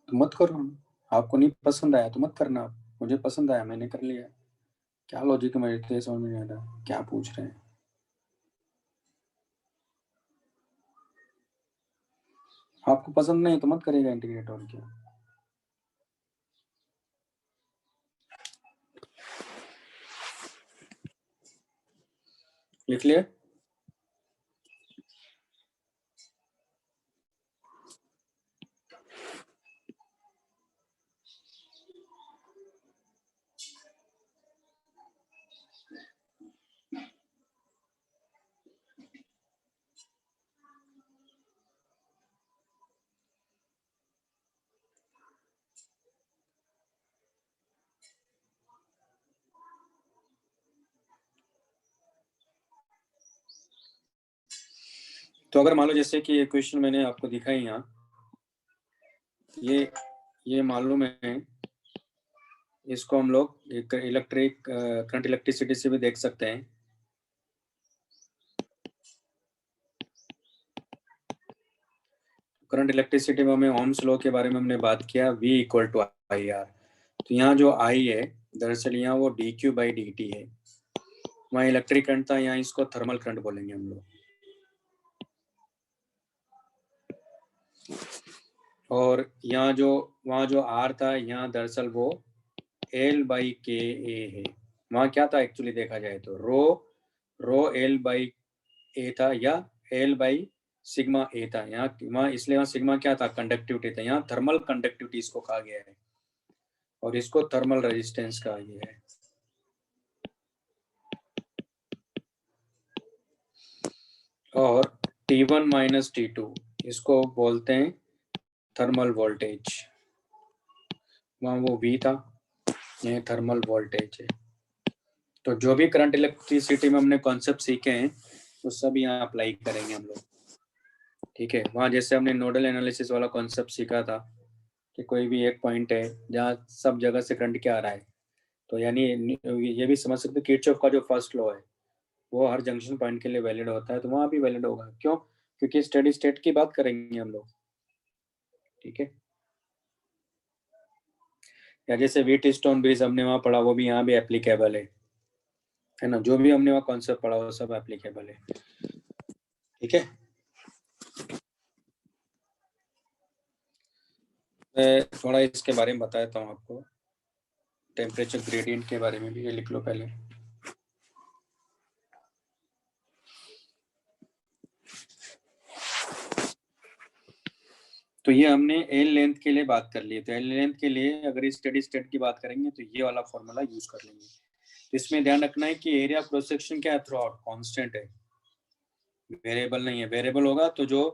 तो मत करो, आपको नहीं पसंद आया तो मत करना। मुझे पसंद आया, मैंने कर लिया। क्या लॉजिक है, मेरे तो समझ में नहीं आ रहा क्या पूछ रहे हैं। आपको पसंद नहीं तो मत करेगा इंटीग्रेट, और क्या। लिख लिया। तो अगर मान लो जैसे कि ये क्वेश्चन मैंने आपको दिखाई यहाँ, ये मालूम है, इसको हम लोग एक करंट इलेक्ट्रिसिटी से भी देख सकते हैं। करंट इलेक्ट्रिसिटी में हमें ओम्स लॉ के बारे में हमने बात किया, V इक्वल टू IR। तो यहाँ जो I है दरअसल यहाँ वो dq/dt है। वहाँ इलेक्ट्रिक करंट था, यहाँ इसको थर्मल करंट बोलेंगे हम लोग। और यहाँ जो वहाँ जो R था, यहाँ दरअसल वो L/KA है। वहाँ क्या था एक्चुअली देखा जाए तो रो L/A था या L/सिग्मा A था। यहाँ वहाँ इसलिए वहाँ सिग्मा क्या था, कंडक्टिविटी था। यहाँ थर्मल कंडक्टिविटी इसको कहा गया है और इसको थर्मल रेजिस्टेंस कहा गया है। और T1 माइनस T2 इसको बोलते हैं थर्मल वोल्टेज। वहाँ वो V था, ये थर्मल वोल्टेज है। तो जो भी करंट इलेक्ट्रिसिटी में हमने कॉन्सेप्ट सीखे हैं वो सब यहाँ अप्लाई करेंगे हम लोग। ठीक है, वहाँ जैसे हमने नोडल एनालिसिस वाला कॉन्सेप्ट सीखा था कि कोई भी एक पॉइंट है जहाँ सब जगह से करंट क्या आ रहा है, तो यानी ये भी समझ सकते किरचॉफ का जो फर्स्ट लॉ है वो हर जंक्शन पॉइंट के लिए वैलिड होता है, तो वहाँ भी वैलिड होगा। क्यों? क्योंकि स्टेडी स्टेट की बात करेंगे हम लोग, ठीक है। या जैसे व्हीट स्टोन ब्रिज हमने वहां पढ़ा, वो भी यहाँ भी एप्लीकेबल है ना। जो भी हमने वहाँ कॉन्सेप्ट पढ़ा वो सब एप्लीकेबल है, ठीक है। मैं थोड़ा इसके बारे में बता देता हूँ आपको, टेम्परेचर ग्रेडियंट के बारे में भी, ये लिख लो पहले। तो ये हमने एल लेंथ के लिए बात कर ली। तो एल लेंथ के लिए अगर स्टेडी स्टेट की बात करेंगे तो ये वाला फॉर्मूला यूज कर लेंगे। तो इसमें ध्यान रखना है कि एरिया क्रॉस सेक्शन क्या है, थ्रू आउट कांस्टेंट है, वेरिएबल नहीं है। वेरिएबल होगा तो जो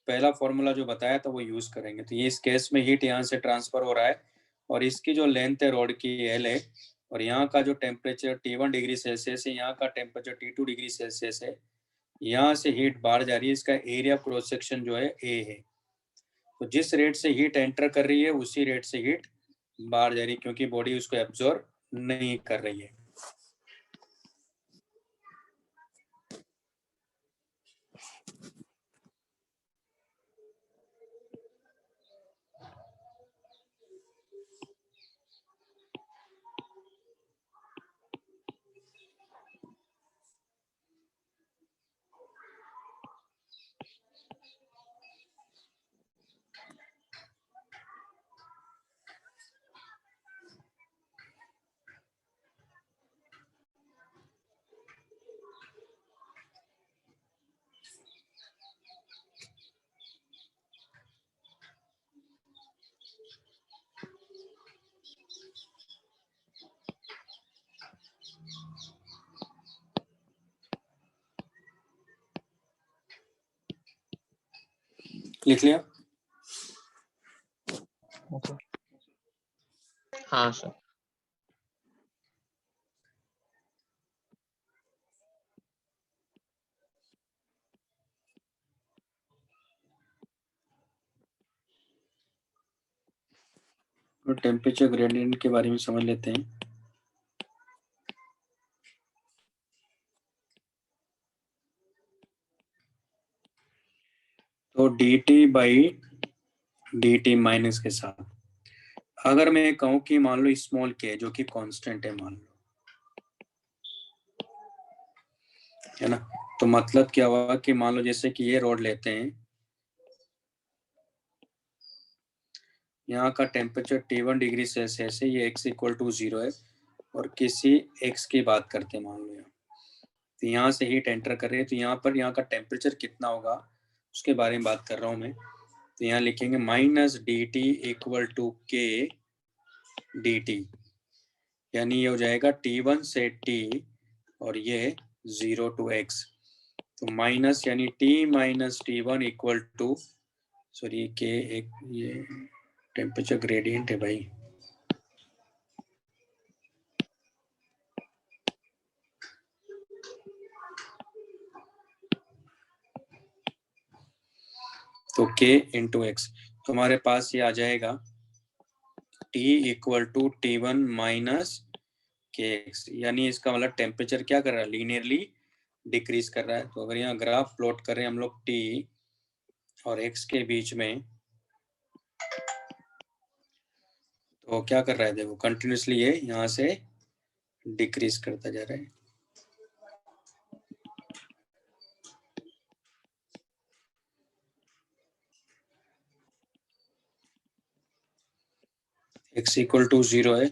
पहला फॉर्मूला जो बताया था वो यूज करेंगे। तो ये इस केस में हीट यहाँ से ट्रांसफर हो रहा है और इसकी जो लेंथ है रॉड की एल है, और यहाँ का जो टेम्परेचर T1 डिग्री सेल्सियस है, यहाँ का टेम्परेचर T2 डिग्री सेल्सियस है, यहाँ से हीट बाहर जा रही है, इसका एरिया क्रॉस सेक्शन जो है ए है। तो जिस रेट से हीट एंटर कर रही है उसी रेट से हीट बाहर जा रही है, क्योंकि बॉडी उसको एब्जॉर्ब नहीं कर रही है। लिख लिया? हाँ सर। तो टेम्परेचर ग्रेडियंट के बारे में समझ लेते हैं। तो dt बाई dt माइनस के साथ, अगर मैं कहूं कि मान लो स्मॉल के जो कि कांस्टेंट है मान लो, है ना। तो मतलब क्या हुआ कि मान लो जैसे कि ये रोड लेते हैं, यहाँ का टेम्परेचर T1 डिग्री सेल्सियस है, ये x इक्वल टू 0 है, और किसी x की बात करते हैं मान लो यहाँ। तो यहाँ से हीट एंटर कर रही है, तो यहाँ पर यहाँ का टेम्परेचर कितना होगा उसके बारे में बात कर रहा हूँ मैं। तो यहाँ लिखेंगे माइनस dt इक्वल टू के dt, यानी ये हो जाएगा T1 से T और ये 0 टू x। तो माइनस यानी T minus T1 equal to, sorry K एक ये टेम्परेचर ग्रेडियंट है भाई, तो k इंटू एक्स। तो हमारे पास ये आ जाएगा T equal to T1 minus K X, यानी इसका मतलब टेम्परेचर क्या कर रहा है, लीनियरली डिक्रीज कर रहा है। तो अगर यहाँ ग्राफ प्लॉट कर रहे हैं हम लोग T और x के बीच में, तो क्या कर रहा है देखो, कंटिन्यूसली ये यहाँ से डिक्रीज करता जा रहा है। x इक्वल टू 0 है,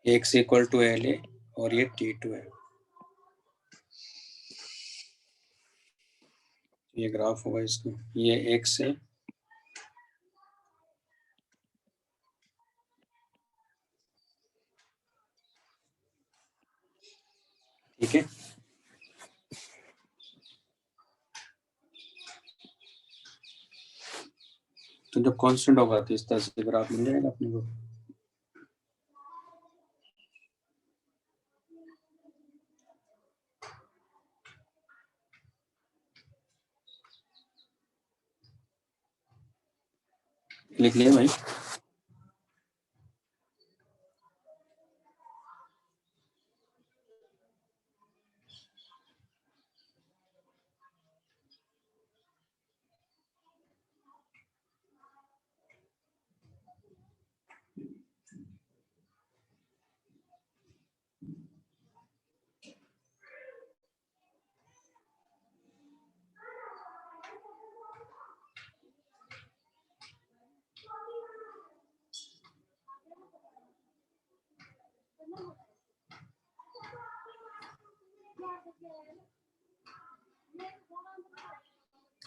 x इक्वल टू एल है, और ये T2 है। ये ग्राफ होगा इसका, ये x है, ठीक है। तो जब कांस्टेंट होगा तो इस तरह से ग्राफ मिल जाएगा अपने को। लिख लिया भाई?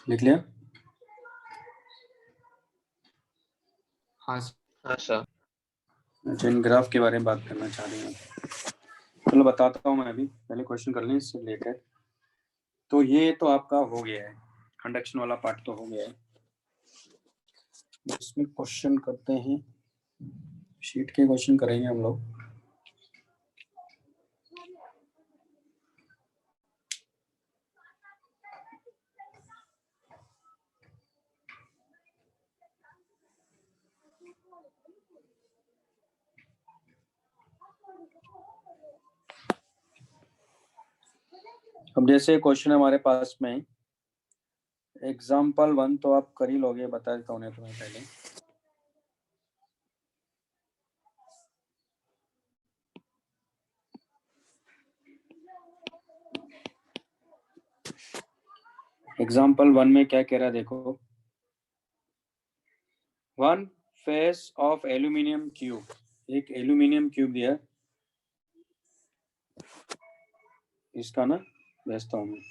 लिख लिया? हाँ सर। अच्छा, इन ग्राफ के बारे में बात करना चाह रहे हैं। चलो बताता हूँ मैं अभी, पहले क्वेश्चन कर लें इससे रिलेटेड। तो ये तो आपका हो गया है, कंडक्शन वाला पार्ट तो हो गया है। इसमें क्वेश्चन करते हैं, शीट के क्वेश्चन करेंगे हम लोग। अब जैसे क्वेश्चन हमारे पास में एग्जाम्पल 1 तो आप कर ही लोगे, बता देता हूँ तुम्हें पहले। एग्जाम्पल 1 में क्या कह रहा है देखो, one face of aluminium cube, एक एल्यूमिनियम क्यूब दिया, इसका ना भेजता हूँ मैं।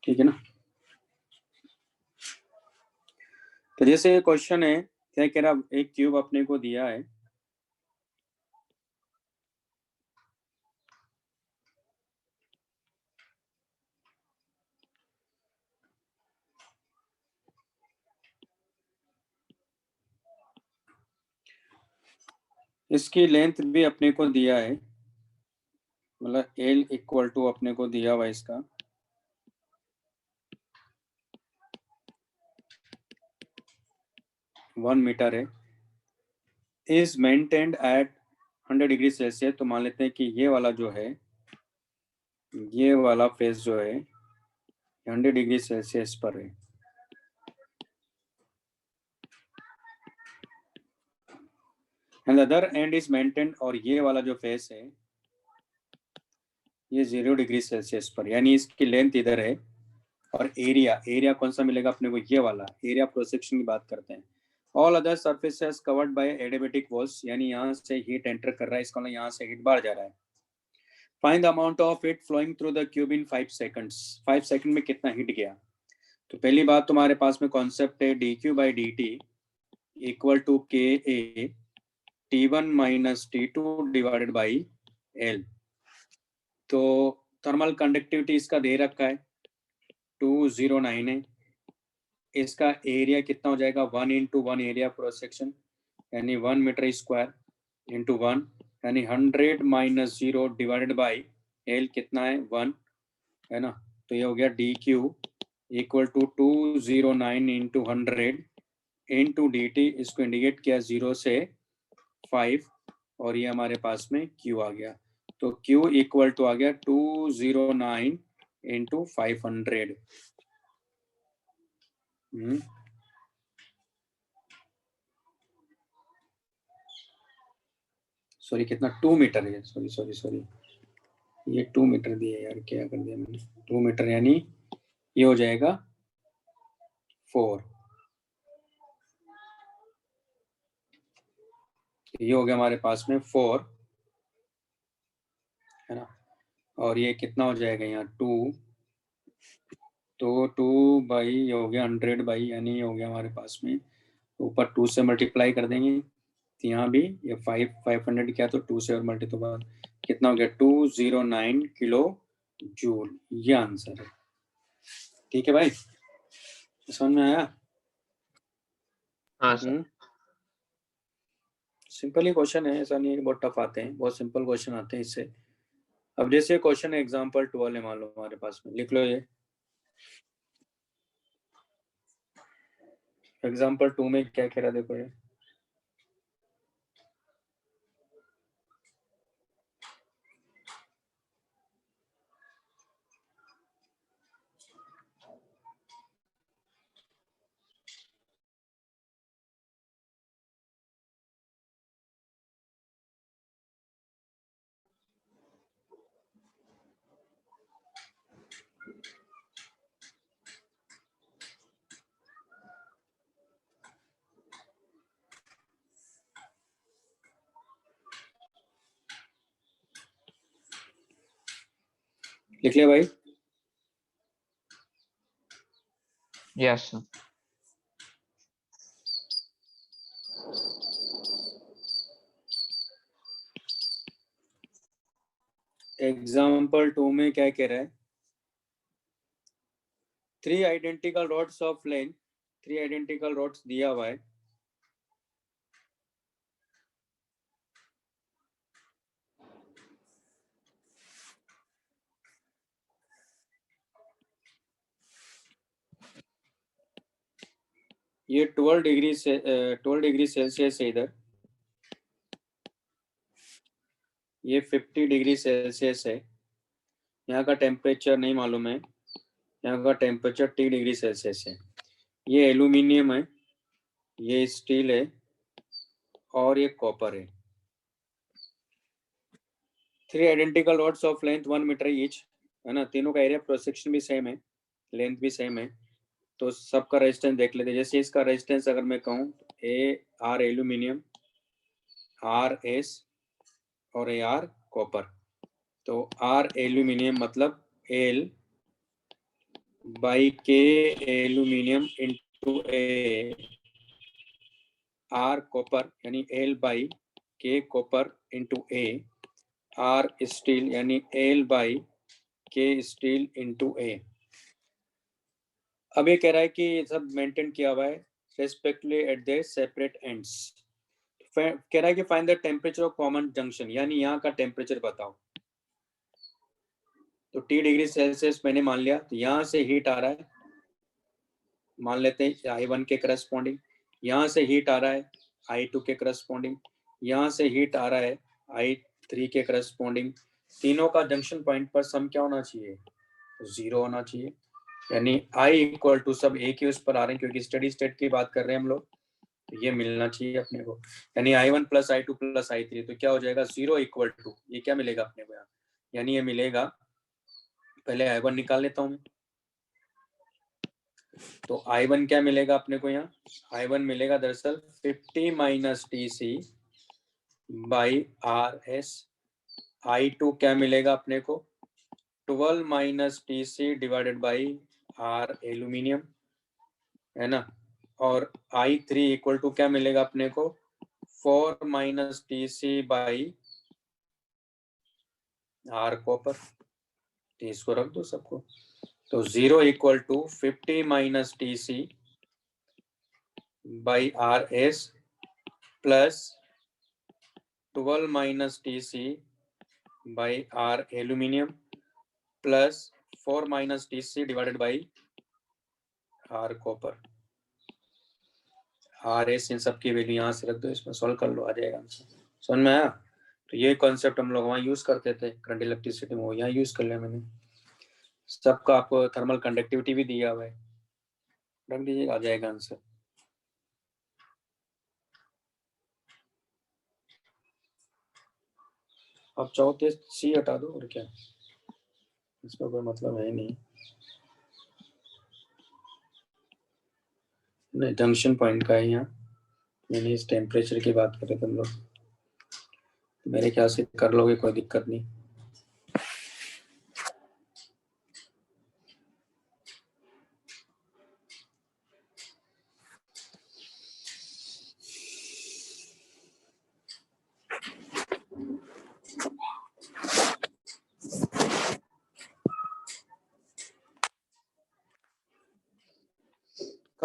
ठीक है ना? तो जैसे क्वेश्चन है, क्या कह रहा, एक क्यूब अपने को दिया है, इसकी लेंथ भी अपने को दिया है, मतलब L इक्वल टू अपने को दिया हुआ इसका 1 मीटर है, is maintained eight 100 degree Celsius. तो मान लेते हैं कि ये वाला जो है, ये वाला फेस जो है 100 डिग्री सेल्सियस पर है, and other and is maintained, और ये वाला जो फेस है ये 0 डिग्री सेल्सियस पर, यानी इसकी लेंथ इधर है, और एरिया कौन सा मिलेगा अपने को, ये वाला एरिया क्रॉस सेक्शन की बात करते हैं। All other surfaces covered by adiabatic walls, यानी यहाँ से हीट एंटर कर रहा है, इसका मतलब यहाँ से हीट बाहर जा रहा है। Find the amount of heat flowing through the cube in 5 seconds, 5 second में कितना हीट गया। तो पहली बात तुम्हारे पास में कॉन्सेप्ट है dq by dt equal to ka T1 minus T2 divided by L। तो थर्मल कंडक्टिविटी इसका दे रखा है 209 है, इसका एरिया कितना हो जाएगा 1 इंटू 1 एरिया क्रॉस सेक्शन, यानी 1 मीटर स्क्वायर इंटू 1, यानी 100 माइनस 0 डिवाइडेड बाई L कितना है 1, है ना। तो ये हो गया D Q equal to 209 into 100 into D T, इसको इंडिकेट किया 0 से 5, और ये हमारे पास में Q आ गया। तो Q इक्वल टू आ गया 209 इंटू 500। सॉरी कितना, 2 मीटर है, सॉरी ये 2 मीटर दिया यार, क्या कर दिया मैंने, 2 मीटर, यानी ये हो जाएगा 4, ये हो गया हमारे पास में 4, है ना। और ये कितना हो जाएगा यहाँ 2, तो 2 बाई ये हो गया 100 बाई, यानी ये हो गया हमारे पास में, ऊपर 2 से मल्टीप्लाई कर देंगे, तो यहाँ भी ये 500 क्या, तो 2 से और मल्टी, तो बाद कितना हो गया 209 किलो जूल, ये आंसर है। ठीक है भाई। समझ में आया? हाँ सर। सिंपल ही क्वेश्चन है, ऐसा नहीं है कि बहुत टफ आते हैं, बहुत सिंपल क्वेश्चन आते हैं इससे। अब जैसे क्वेश्चन एग्जाम्पल 12 है, मान लो हमारे पास में, लिख लो ये एग्जाम्पल 2 में क्या कह रहा है, देखो ये लिख ले भाई। Yes sir. एग्जाम्पल 2 में क्या कह रहा है, 3 identical rods of length, 3 identical rods दिया हुआ है, ये 12 डिग्री से 12 डिग्री सेल्सियस है इधर, ये 50 डिग्री सेल्सियस है, यहाँ का टेम्परेचर नहीं मालूम है, यहाँ का टेम्परेचर 30 डिग्री सेल्सियस है। ये एल्यूमिनियम है, ये स्टील है और ये कॉपर है। 3 identical rods of length 1 metre each, है ना, तीनों का एरिया क्रॉस सेक्शन भी सेम है, लेंथ भी सेम है, तो सबका रेजिस्टेंस देख लेते हैं। जैसे इसका रेजिस्टेंस अगर मैं कहूँ, A R aluminium, R S और ए आर कॉपर, तो आर एल्यूमिनियम मतलब L by K aluminium into A, R copper यानी L by K copper into A, R steel यानी L by K steel into A. अब ये कह रहा है कि ये सब मेंटेन किया हुआ है respectively at the separate ends. कह रहा है कि find the temperature of common junction, यानी यहाँ का टेम्परेचर बताओ। तो T डिग्री सेल्सियस मैंने मान लिया, तो यहाँ से हीट आ रहा है, मान लेते हैं I1 के करस्पॉन्डिंग, यहाँ से हीट आ रहा है I2 के करस्पॉन्डिंग, यहाँ से हीट आ रहा है I3 के करस्पॉन्डिंग। तीनों का जंक्शन पॉइंट पर सम क्या होना चाहिए, 0 होना चाहिए, यानी I इक्वल टू सब एक ही उस पर आ रहे हैं, क्योंकि स्टडी स्टेट की बात कर रहे हैं हम लोग, तो ये मिलना चाहिए अपने को, यानी I1 plus I2 plus I3, तो क्या हो जाएगा 0 इक्वल टू, ये क्या मिलेगा अपने को यहाँ, यानी ये मिलेगा, पहले I1 निकाल लेता हूँ मैं, तो I1 क्या मिलेगा अपने को यहाँ, I1 मिलेगा दरअसल 50 minus TC by RS, I2 क्या मिलेगा अपने को 12 minus TC divided by R aluminium, है ना, और I3 इक्वल टू क्या मिलेगा अपने को 4 minus TC by R copper, तो इसको रख दो सबको, तो 0 equal to 50 minus TC by RS plus 12 minus TC by R aluminium plus 4 minus TC divided by R copper. RS इन सब की वैल्यू यहाँ से रख दो, इसमें सॉल्व कर लो, आ जाएगा आंसर। समझ में आया? तो ये कॉन्सेप्ट हम लोग वहाँ यूज करते थे करंट इलेक्ट्रिसिटी में, वो यहाँ यूज कर लिया मैंने। सबका आपको थर्मल कंडक्टिविटी भी दिया हुआ है, रख दीजिएगा, आ जाएगा आंसर। अब चाहो तो सी हटा दो, और क्या, इसमें कोई मतलब है नहीं। नहीं, जंक्शन पॉइंट का है यहाँ, मैंने इस टेम्परेचर की बात कर रहे थे हम लोग, मेरे ख्याल से कर लोगे, कोई दिक्कत नहीं।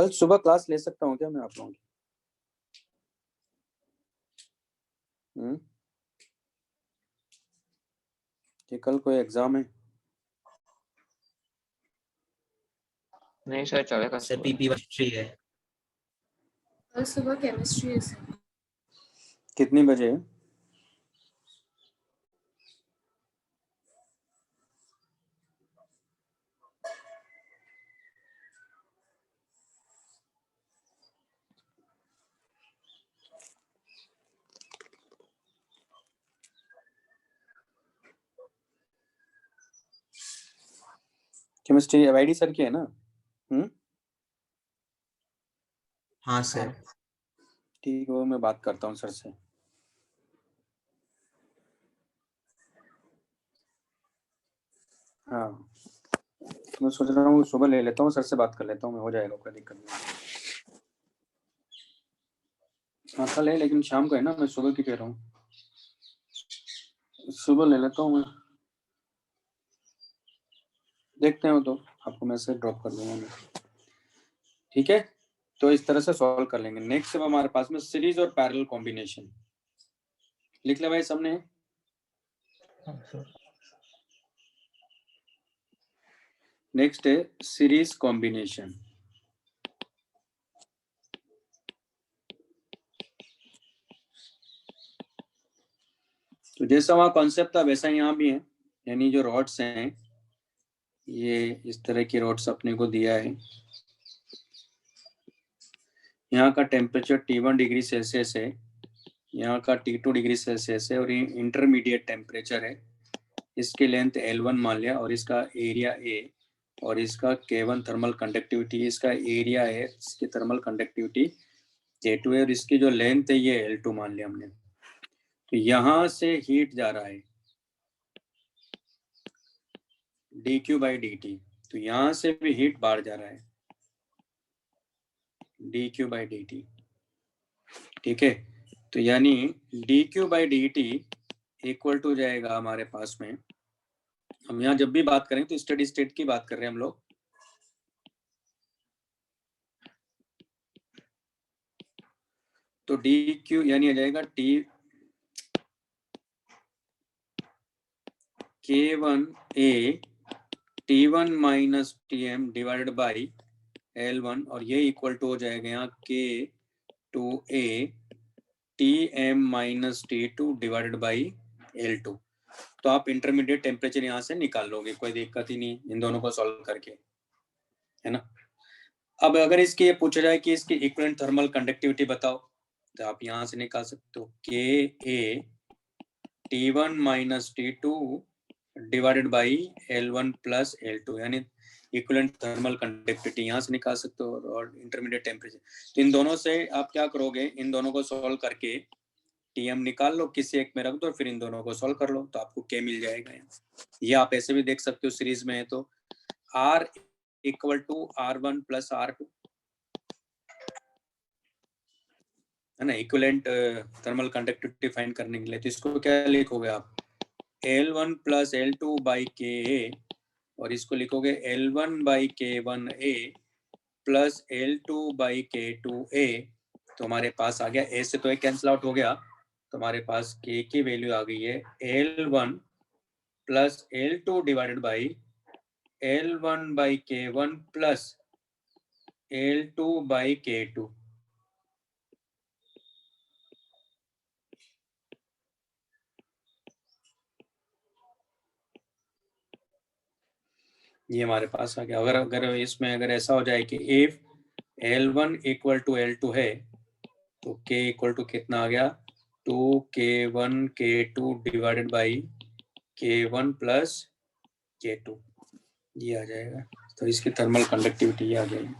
कल सुबह क्लास ले सकता हूँ क्या मैं आप लोगों की? कि कल कोई एग्जाम है? नहीं सर चलेगा। सर पीपी हिस्ट्री है। कल सुबह केमिस्ट्री है सर। कितनी बजे है? केमिस्ट्री एवाईडी सर की है ना? हाँ सर। ठीक है, वो मैं बात करता हूँ सर से। हाँ मैं सोच रहा हूँ सुबह ले लेता हूँ, सर से बात कर लेता हूँ मैं, हो जाएगा, कोई दिक्कत नहीं। हाँ कल है लेकिन शाम को है ना, मैं सुबह की कह रहा हूँ, सुबह ले लेता हूँ मैं। देखते हैं तो आपको मैसेज ड्रॉप कर दूंगा मैं। ठीक है, तो इस तरह से सॉल्व कर लेंगे। नेक्स्ट अब हमारे पास में सीरीज और पैरेलल कॉम्बिनेशन। लिख ले भाई सबने। नेक्स्ट है सीरीज कॉम्बिनेशन। तो जैसा वहां कॉन्सेप्ट था वैसा यहाँ भी है, यानी जो रॉड्स हैं ये इस तरह की रॉड्स अपने को दिया है। यहाँ का टेम्परेचर T1 डिग्री सेल्सियस है, यहाँ का T2 डिग्री सेल्सियस है, और ये इंटरमीडिएट टेम्परेचर है। इसकी लेंथ L1 मान लिया, और इसका एरिया A, और इसका K1 थर्मल कंडक्टिविटी, इसका एरिया है, इसकी थर्मल कंडक्टिविटी K2 है, और इसकी जो लेंथ है ये L2 मान लिया हमने। तो यहाँ से हीट जा रहा है dQ/dt, तो यहाँ से भी हीट बाहर जा रहा है dQ/dt। ठीक है, तो यानी dQ/dt इक्वल टू जाएगा हमारे पास में, हम यहाँ जब भी बात करें तो स्टेडी स्टेट की बात कर रहे हैं हम लोग। तो dQ यानी आ जाएगा K1A T1 minus Tm divided by L1, और ये इक्वल टू हो जाएगा यहाँ K2A Tm minus T2 divided by L2। तो आप इंटरमीडिएट टेम्परेचर यहाँ से निकाल लोगे, कोई दिक्कत ही नहीं इन दोनों को सॉल्व करके, है ना। अब अगर इसकी ये पूछा जाए कि इसकी इक्विवेलेंट थर्मल कंडक्टिविटी बताओ, तो आप यहाँ से निकाल सकते हो Ka T1 minus T2 divided by L1 plus L2, यानी इक्विवेलेंट थर्मल कंडक्टिविटी यहाँ से निकाल सकते हो, और इंटरमीडिएट टेम्परेचर। तो इन दोनों से आप क्या करोगे, इन दोनों को सॉल्व करके Tm निकाल लो, किसी एक में रख दो, फिर इन दोनों को सॉल्व कर लो, तो आपको K मिल जाएगा। ये आप ऐसे भी देख सकते हो, सीरीज में है तो R equal to R1 plus R2, है ना, इक्विवेलेंट थर्मल कंडक्टिविटी फाइंड करने के लिए। तो इसको क्या लिखोगे आप, L1 plus L2 by Ka, और इसको लिखोगे L1 by K1A plus L2 by K2A। तो हमारे पास आ गया, A से तो एक कैंसिल आउट हो गया, तो हमारे पास K की वैल्यू आ गई है L1 plus L2 divided by L1 by K1 plus L2 by K2। ये हमारे पास आ गया। अगर इसमें अगर ऐसा हो जाए कि if L1 equal to L2 है, तो K इक्वल टू कितना आ गया, 2K1 K2 divided by K1 plus K2, ये आ जाएगा। तो इसकी थर्मल कंडक्टिविटी ये आ जाएगी।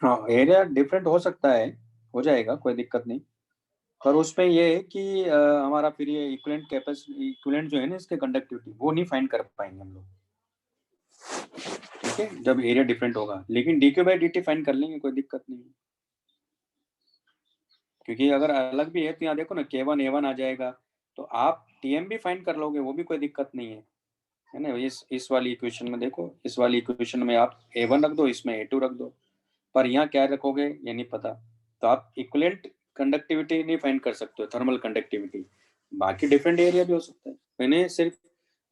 हाँ, एरिया डिफरेंट हो सकता है, हो जाएगा, कोई दिक्कत नहीं। पर उसमें ये है कि हमारा फिर ये इक्विवेलेंट कैपेसिटी, इक्विवेलेंट जो है ना इसके कंडक्टिविटी, वो नहीं फाइंड कर पाएंगे हम लोग। ठीक है, जब एरिया डिफरेंट होगा, लेकिन dq बाई dt फाइंड कर लेंगे, कोई दिक्कत नहीं है। क्योंकि अगर अलग भी है तो यहाँ देखो ना k1 a1 आ जाएगा, तो आप tm भी फाइंड कर लोगे, वो भी कोई दिक्कत नहीं है ना। इस वाली इक्वेशन में देखो, इस वाली इक्वेशन में आप a1 रख दो, इसमें a2 रख दो, पर यहाँ क्या रखोगे ये नहीं पता, तो आप इक्विवेलेंट कंडक्टिविटी नहीं फाइंड कर सकते हो, थर्मल कंडक्टिविटी। बाकी डिफरेंट एरिया भी हो सकता है, मैंने सिर्फ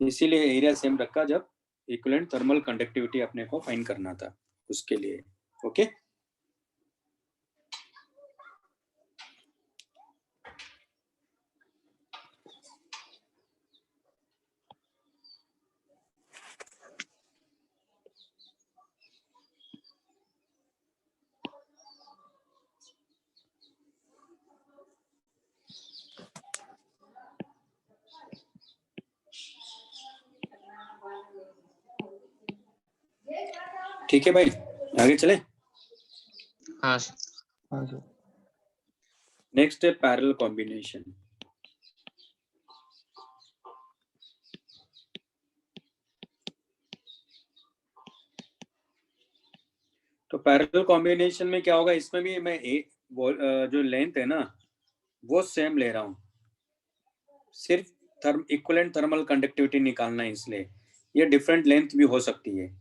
इसीलिए एरिया सेम रखा जब इक्विवेलेंट थर्मल कंडक्टिविटी अपने को फाइंड करना था, उसके लिए। ओके, ठीक है भाई, आगे चले। हाँ सर। हाँ सर। नेक्स्ट है पैरेलल कॉम्बिनेशन। तो पैरेलल कॉम्बिनेशन में क्या होगा, इसमें भी मैं जो लेंथ है ना वो सेम ले रहा हूँ, सिर्फ इक्विवेलेंट थर्मल कंडक्टिविटी निकालना है, इसलिए ये डिफरेंट लेंथ भी हो सकती है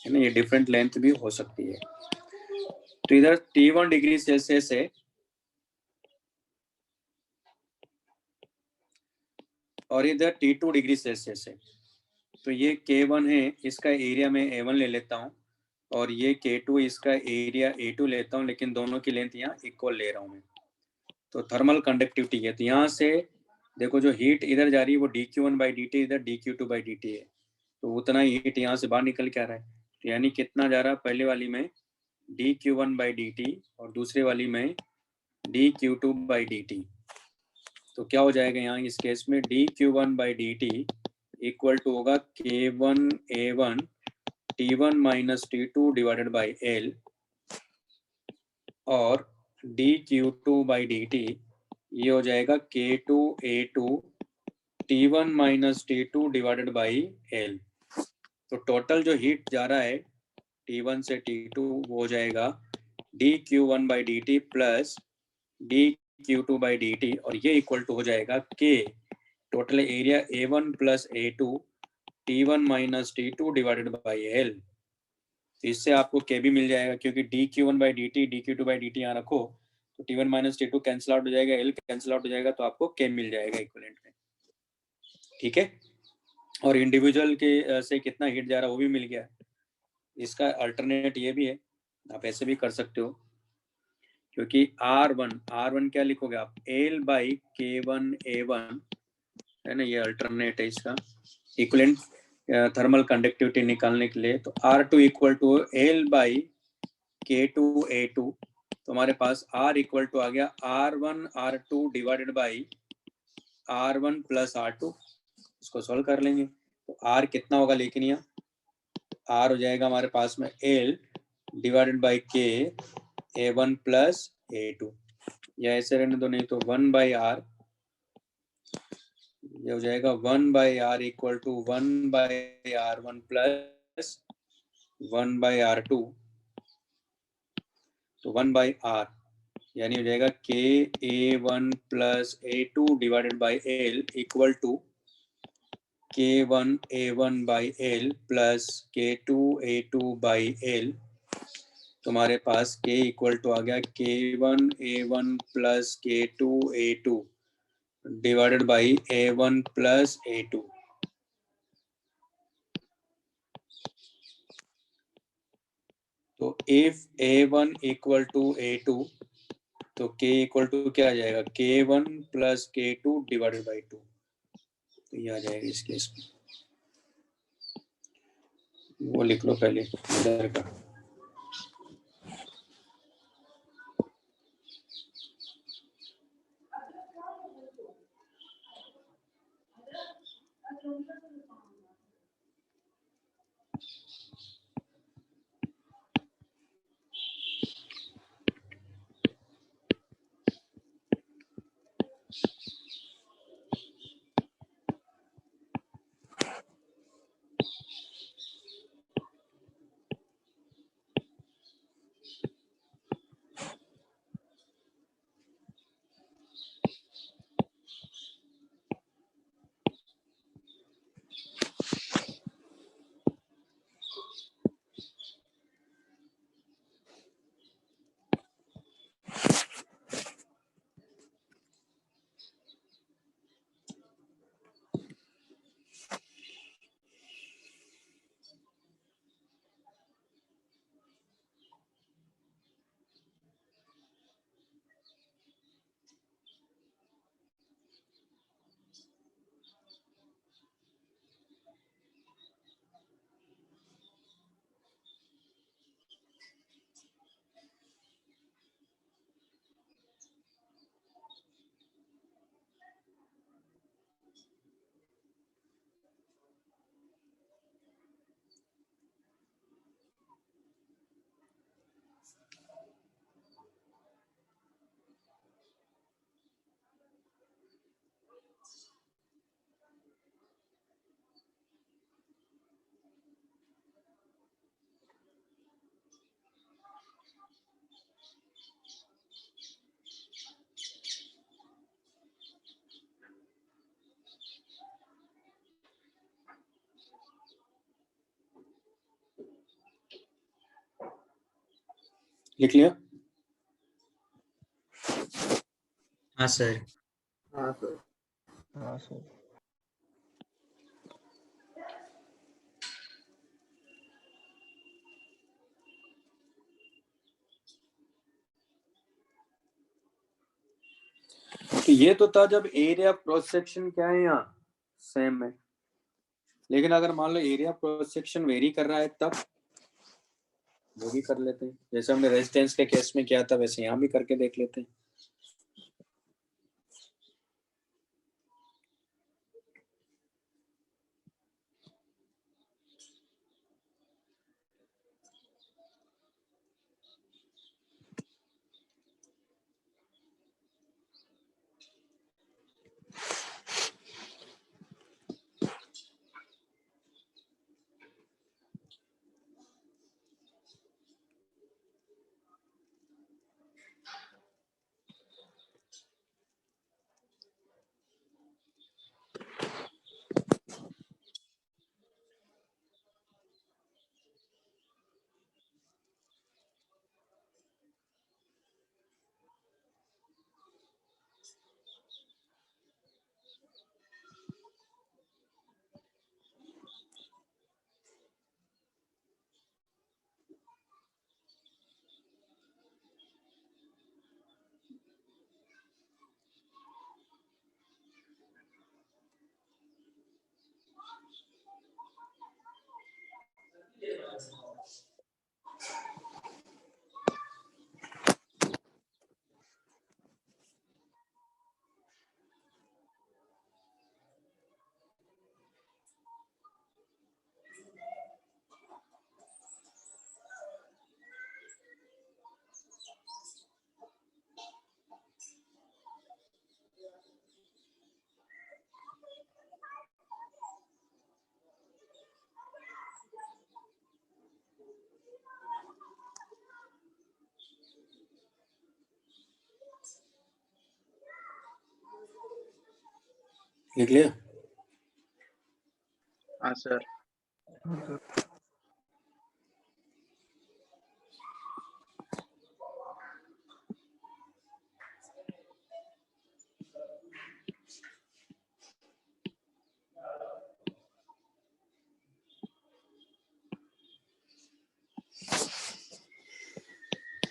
ना, ये डिफरेंट लेंथ भी हो सकती है। तो इधर T1 डिग्री सेल्सियस है और इधर T2 डिग्री सेल्सियस है, तो ये K1 है, इसका एरिया में A1 ले लेता हूँ, और ये K2 इसका एरिया A2 लेता हूँ, लेकिन दोनों की लेंथ यहाँ इक्वल ले रहा हूँ मैं। तो थर्मल कंडक्टिविटी है, तो यहाँ से देखो जो हीट इधर जा रही है वो dq1 बाई dt, इधर dq2 बाई dt है, तो उतना ही हीट यहाँ से बाहर निकल के आ रहा है। तो यानी कितना जा रहा है, पहले वाली में dq1 बाई dt और दूसरे वाली में dq2 बाई dt। तो क्या हो जाएगा यहाँ इस केस में, dq1 by dt equal to होगा k1a1 t1 minus t2 divided by l, और dq2 बाई dt ये हो जाएगा k2a2 t1 minus t2 divided by l। तो टोटल जो हीट जा रहा है t1 से t2 वो हो जाएगा dq1 by dt plus dq2 by dt, और ये इक्वल टू हो जाएगा k total area a1 plus a2 t1 minus t2 divided by l। तो इससे आपको k भी मिल जाएगा, क्योंकि dq1 by dt dq2 by dt यहाँ रखो तो t1 minus t2 cancel out हो जाएगा, l कैंसिल आउट हो जाएगा, तो आपको k मिल जाएगा इक्विवेलेंट में। ठीक है, और इंडिविजुअल के से कितना हीट जा रहा है वो भी मिल गया। इसका अल्टरनेट ये भी है, आप ऐसे भी कर सकते हो, क्योंकि R1 क्या लिखोगे आप, L बाई K1A1 है ना, ये अल्टरनेट है इसका इक्विवेलेंट थर्मल कंडक्टिविटी निकालने के लिए। तो R2 equal to L by K2A2, तो हमारे पास R इक्वल टू आ गया R1 R2 divided by R1 plus R2। इसको सॉल्व कर लेंगे तो R कितना होगा, लेकिन यहाँ R हो जाएगा हमारे पास में L divided by K A1 plus A2, या ऐसे रहने दो, नहीं तो 1 बाई R, ये हो जाएगा 1 by R equal to 1 by R1 plus 1 by R2, तो 1 बाई R यानी हो जाएगा KA1 plus A2 divided by L equal to K1A1 by L plus K2A2 by L, तुम्हारे पास k इक्वल टू आ गया k1 a1 plus k2 a2 divided by a1 plus a2। तो if a1 equal to a2 तो k equal to क्या आ जाएगा k1 plus k2 divided by 2। तो ये आ जाएगा इस केस में, वो लिख लो पहले इधर का। लिख लिया? हाँ सर। हाँ सर। हाँ सर। तो ये तो था जब एरिया क्रॉस सेक्शन क्या है यहाँ सेम है, लेकिन अगर मान लो एरिया क्रॉस सेक्शन वेरी कर रहा है तब वो भी कर लेते हैं, जैसे हमने रेजिस्टेंस के केस में किया था वैसे यहाँ भी करके देख लेते हैं। लिख लिया? हाँ सर। हाँ सर।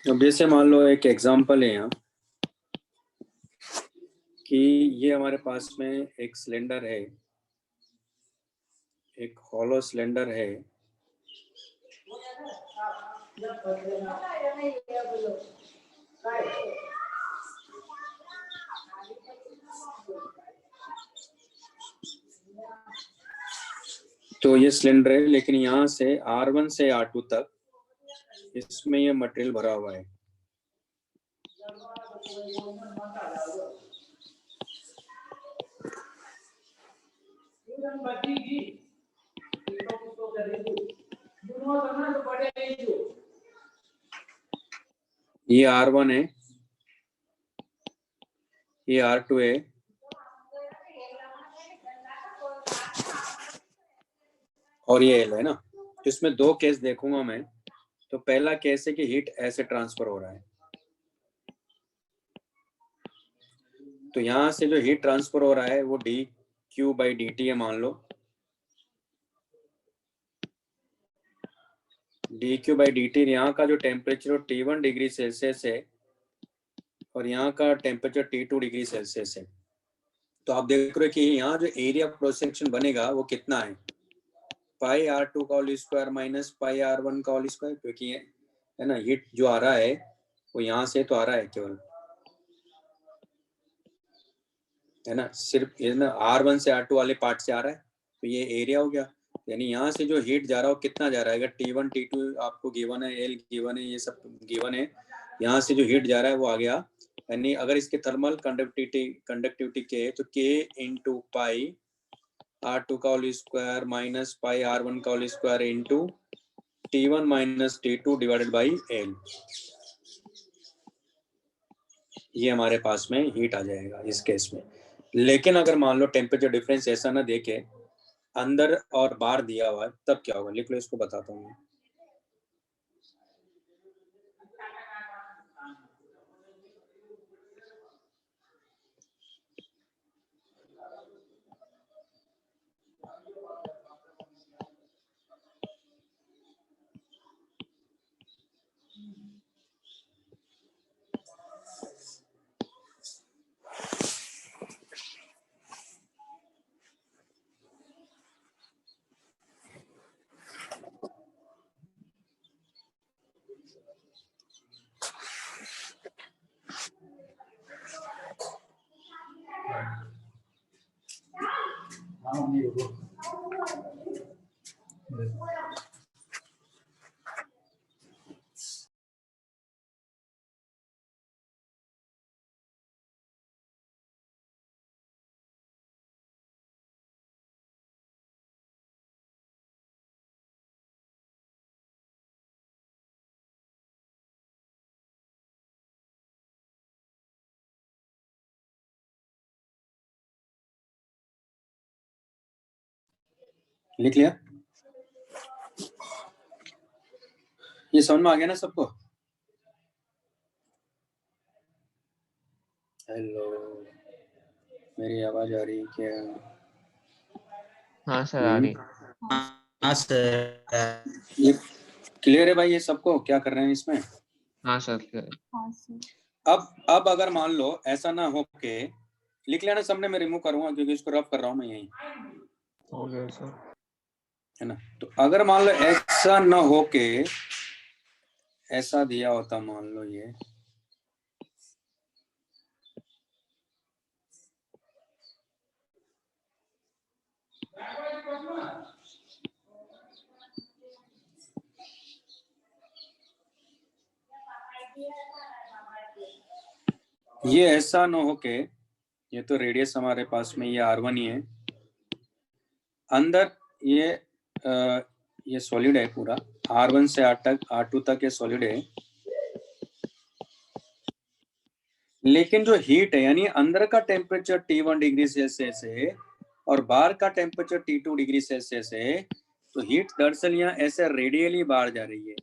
अब जैसे मान लो एक एग्जांपल है यहाँ कि ये हमारे पास में एक सिलेंडर है, एक हॉलो सिलेंडर है, तो ये सिलेंडर है, लेकिन यहाँ से R1 से R2 तक इसमें ये मटेरियल भरा हुआ है। ये R1 है, ये R2 है, और ये L है ना। तो इसमें दो केस देखूंगा मैं। तो पहला केस है कि हीट ऐसे ट्रांसफर हो रहा है, तो यहां से जो हीट ट्रांसफर हो रहा है वो dQ/dt है, मान लो dQ/dt। यहाँ का जो टेम्परेचर T1 डिग्री सेल्सियस है और यहाँ का टेम्परेचर T2 डिग्री सेल्सियस है। तो आप देख रहे हो कि यहाँ जो एरिया क्रॉस सेक्शन बनेगा वो कितना है, पाई R2 का whole square minus pi R1 का होल स्क्वायर, क्योंकि है ना हीट जो आ रहा है वो यहाँ से तो आ रहा है केवल, है ना, सिर्फ ये ना R1 से R2 वाले पार्ट से आ रहा है, तो ये एरिया हो गया। यानी यहाँ से जो हीट जा रहा है वो कितना जा रहा है, अगर T1 T2 आपको गिवन है, L गिवन है, ये सब गिवन है, यहाँ से जो हीट जा रहा है वो आ गया। यानी अगर इसके थर्मल कंडक्टिविटी के तो K इंटू पाई R2 का whole square minus pi R1 का whole square into T1 minus T2 divided by L, ये हमारे पास में हीट आ जाएगा इस केस में। लेकिन अगर मान लो टेम्परेचर डिफरेंस ऐसा ना देके अंदर और बाहर दिया हुआ है, तब क्या होगा, लिख लो, इसको बताता हूँ। लिख लिया, ये समझ में आ गया ना सबको? हेलो, मेरी आवाज आ रही है क्या? हाँ सर आ रही। हाँ सर। ये क्लियर है भाई ये सबको, क्या कर रहे हैं इसमें? हाँ सर हाँ सर। अब अगर मान लो ऐसा ना हो के, लिख लेना सबने, मैं रिमूव करूंगा क्योंकि इसको रफ कर रहा हूँ मैं यहीं, हो गया सर। है ना। तो अगर मान लो ऐसा ना हो के ऐसा दिया होता, मान लो ये ऐसा ना हो के, ये तो रेडियस हमारे पास में ये R1 ही है, अंदर ये सॉलिड है पूरा, R1 से R2 तक ये सॉलिड है, लेकिन जो हीट है यानी अंदर का टेम्परेचर T1 डिग्री सेल्सियस है और बाहर का टेम्परेचर T2 डिग्री सेल्सियस है, तो हीट दरअसल यहाँ ऐसे रेडियली बाहर जा रही है।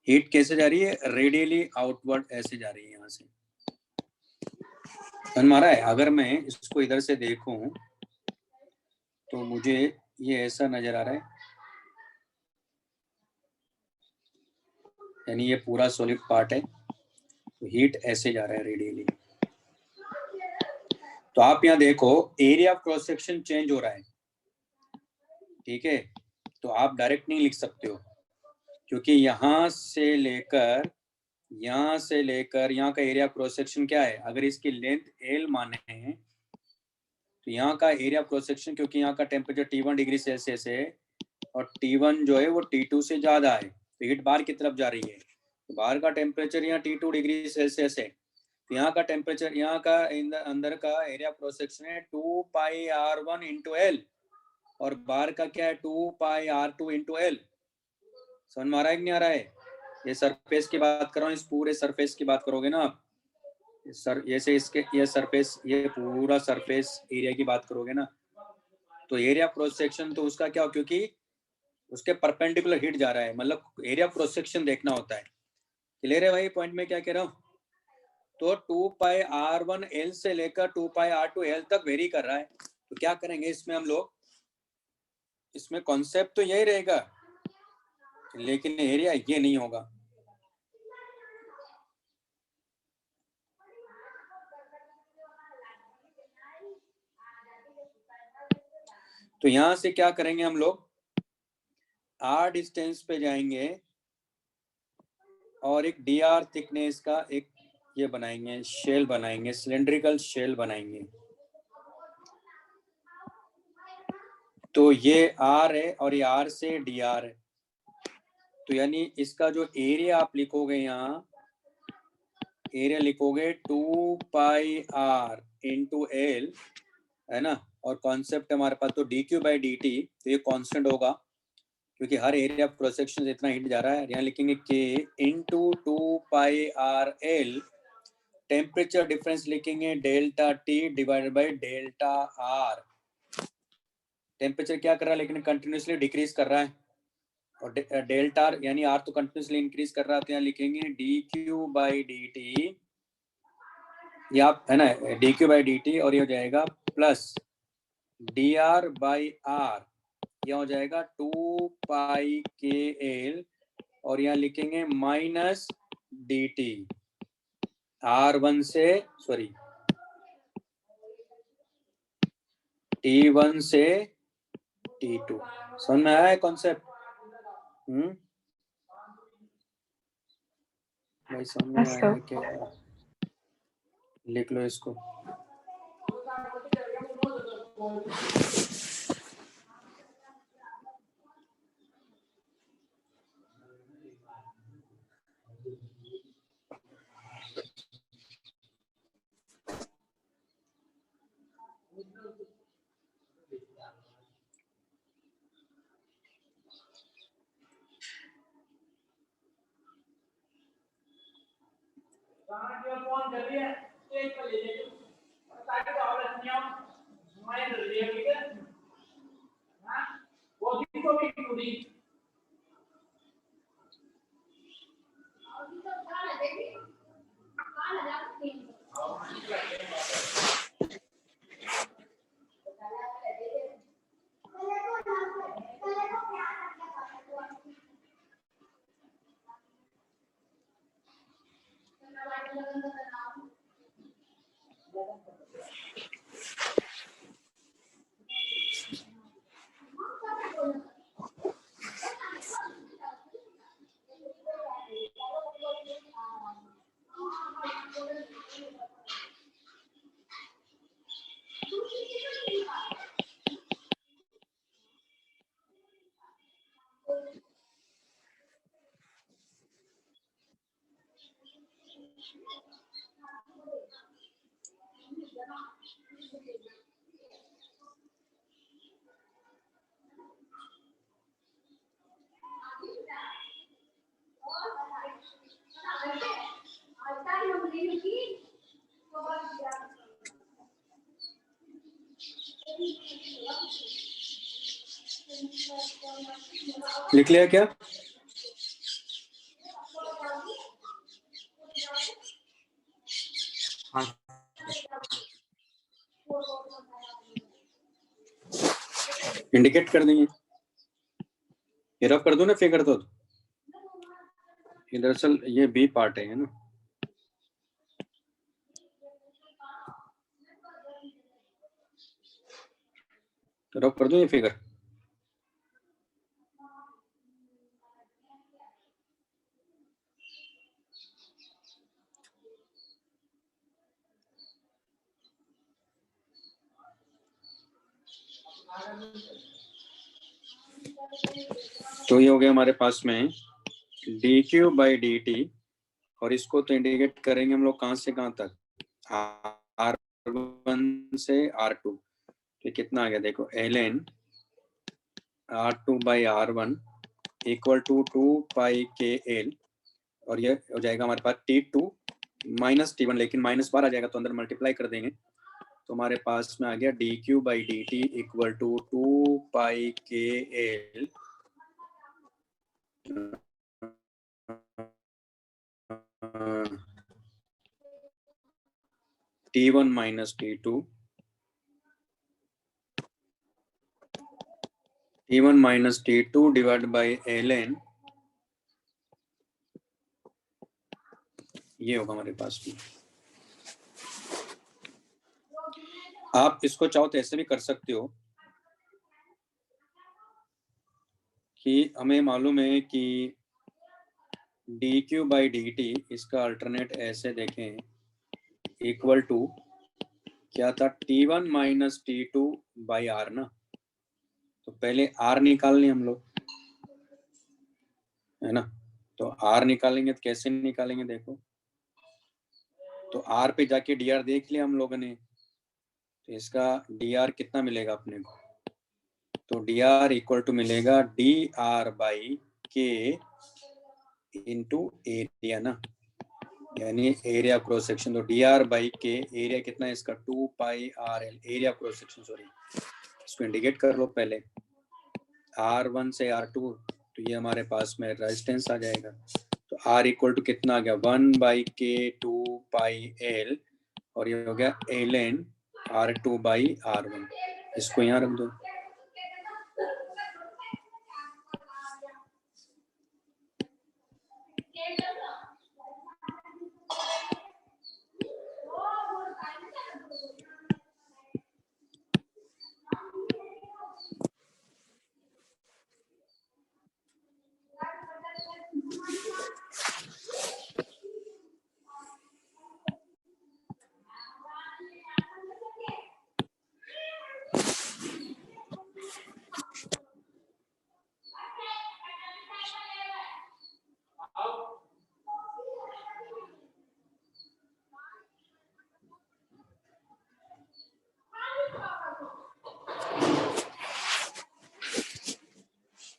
हीट कैसे जा रही है, रेडियली आउटवर्ड ऐसे जा रही है यहाँ से। समझ में आ रहा है? अगर मैं इसको इधर से देखूं तो मुझे ये ऐसा नजर आ रहा है, यानी ये पूरा सॉलिड पार्ट है, तो हीट ऐसे जा रहा है रेडियली। तो आप यहाँ देखो area of cross section change हो रहा है, ठीक है। तो आप डायरेक्ट नहीं लिख सकते हो, क्योंकि यहाँ से लेकर यहाँ का एरिया क्रॉस सेक्शन क्या है। अगर इसकी लेंथ एल माने हैं तो यहाँ का एरिया क्रॉस सेक्शन, क्योंकि यहाँ का टेम्परेचर T1 डिग्री सेल्सियस है और T1 जो है वो T2 से ज्यादा है, तो हीट बाहर की तरफ जा रही है। तो बाहर का टेम्परेचर यहाँ T2 डिग्री सेल्सियस है, तो यहाँ का टेम्परेचर, यहाँ का अंदर का एरिया क्रॉस सेक्शन है 2 पाई R1 इंटू एल, और बाहर का क्या है 2 पाई R2 इंटू एल। समझ में आ रहा है कि नहीं आ रहा है? ये सरफेस की बात कर रहा हूँ, इस पूरे सरफेस की बात करोगे ना आप, सर जैसे इसके ये सरफेस, ये पूरा सरफेस एरिया की बात करोगे ना, तो एरिया क्रॉस सेक्शन तो उसका क्या हो, क्योंकि उसके परपेंडिकुलर हीट जा रहा है, मतलब एरिया क्रॉस सेक्शन देखना होता है। क्लियर है भाई पॉइंट में क्या कह रहा हूँ? तो 2 पाई R1 L से लेकर 2 पाई R2 L तक वेरी कर रहा है। तो क्या करेंगे इसमें हम लोग, इसमें कॉन्सेप्ट तो यही रहेगा, लेकिन एरिया ये नहीं होगा। तो यहां से क्या करेंगे हम लोग, R डिस्टेंस पे जाएंगे और एक DR थिकनेस का एक ये बनाएंगे, शेल बनाएंगे, सिलेंड्रिकल शेल बनाएंगे। तो ये R है और ये R से DR है, तो यानी इसका जो एरिया आप लिखोगे, यहाँ एरिया लिखोगे 2 पाई R इंटू एल, है ना। और कॉन्सेप्ट हमारे पास तो dq बाई dt, तो ये कांस्टेंट होगा क्योंकि हर एरिया ऑफ क्रॉस सेक्शन से इतना हीट जा रहा है। यहाँ लिखेंगे k इंटू 2 पाई R L, टेम्परेचर डिफरेंस लिखेंगे delta T divided by delta R। Temperature क्या कर रहा है, लेकिन कंटिन्यूसली डिक्रीज कर रहा है, और डेल्टा R यानी R तो कंटिन्यूसली इंक्रीज कर रहा है, तो यहाँ लिखेंगे dq बाई dt, ये आप है ना, dq बाई dt, और ये हो जाएगा प्लस dr बाई r, यह हो जाएगा 2 पाई kl, और यहाँ लिखेंगे माइनस dt R1 से, सॉरी T1 से T2। समझ में आया है कॉन्सेप्ट? भाई समझ में आया है क्या? लिख लो इसको। लिख लिया क्या? हाँ इंडिकेट कर देंगे, ये रफ कर दो ना फिगर तो ये दरअसल ये बी पार्ट है ना, तो रफ कर दो ये फिगर। तो ये हो गया हमारे पास में D Q by D T, और इसको तो इंडिकेट करेंगे हम लोग कहाँ से कहाँ तक, R1 से R2। तो कितना आ गया देखो, ln R2 by R1 equal to 2 pi K L, और ये हो जाएगा हमारे पास T2 माइनस T1, लेकिन माइनस बार आ जाएगा तो अंदर मल्टीप्लाई कर देंगे, तो हमारे पास में आ गया D Q by D T equal to 2 pi K L T1 minus T2, T1 minus T2 divide by ln, ये होगा हमारे पास में। आप इसको चाहो तो ऐसे भी कर सकते हो कि हमें मालूम है कि D Q by D T, इसका अल्टरनेट ऐसे देखें, इक्वल टू क्या था, T1 minus T2 by are ना, तो पहले आर निकाल लें हम लोग, है ना, तो आर निकालेंगे तो कैसे निकालेंगे देखो, तो आर पे जाके डी आर देख लिया हम लोगों ने, तो इसका डी आर कितना मिलेगा अपने को, तो डी आर इक्वल टू मिलेगा D R by K into area ना, यानी एरिया क्रॉस सेक्शन, तो D R by K, area कितना है इसका 2 pi R L, area cross section, sorry इसको इंडिकेट कर लो पहले, R1 से R2, तो ये हमारे पास में रेजिस्टेंस आ जाएगा, तो R इक्वल टू कितना आ गया 1 बाई के 2 पाई एल, और ये हो गया ln R2 बाई R1, इसको यहाँ रख दो।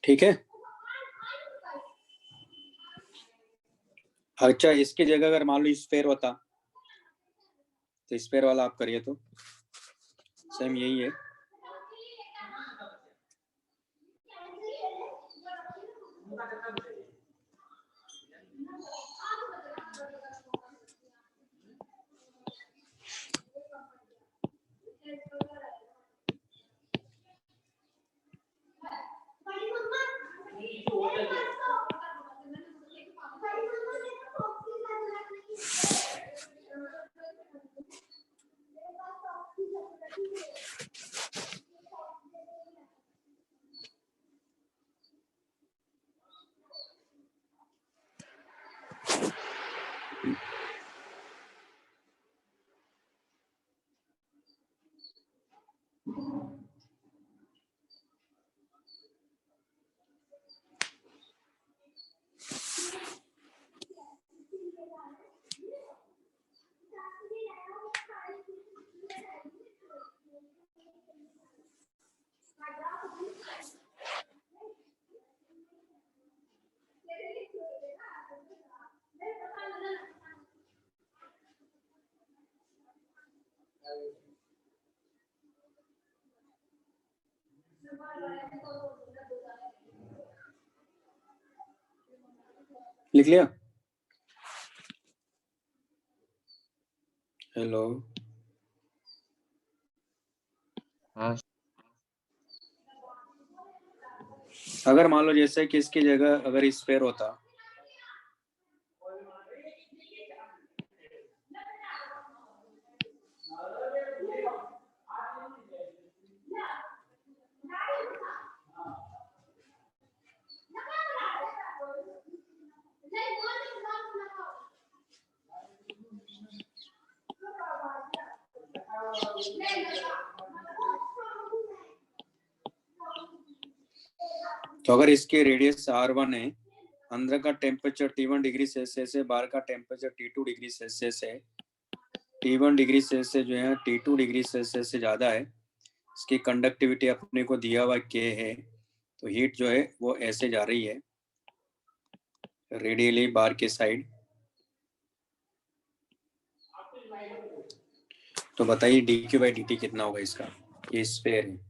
ठीक है, अच्छा इसकी जगह अगर मान लो स्फेयर होता तो स्फेयर वाला आप करिए, तो सेम यही है, लिख लिया, हेलो, हाँ अगर मान लो जैसे कि इसकी जगह अगर स्फेयर होता, तो अगर इसकी रेडियस r1 है, अंदर का टेम्परेचर T1 डिग्री सेल्सियस है, बाहर का टेम्परेचर T2 डिग्री सेल्सियस है, T1 डिग्री सेल्सियस जो है T2 डिग्री सेल्सियस से ज़्यादा है, इसकी कंडक्टिविटी अपने को दिया हुआ K है, तो हीट जो है वो ऐसे जा रही है रेडियली बाहर के साइड। तो बताइए dq/dt कितना होगा इसका, ये स्फेयर है।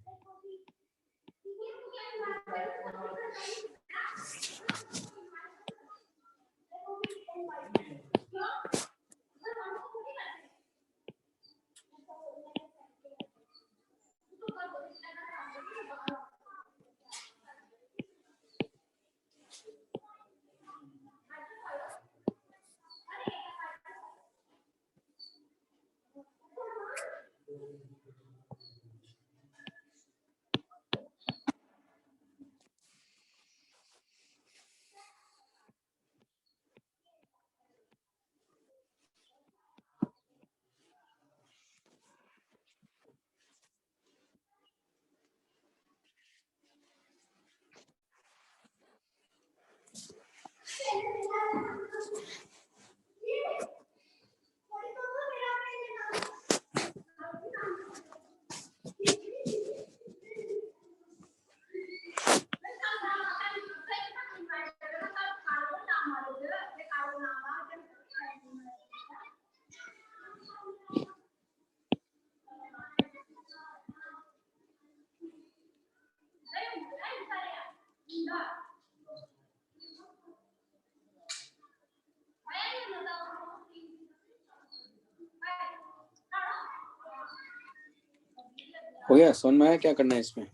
हो गया, समझ में आया क्या करना है इसमें?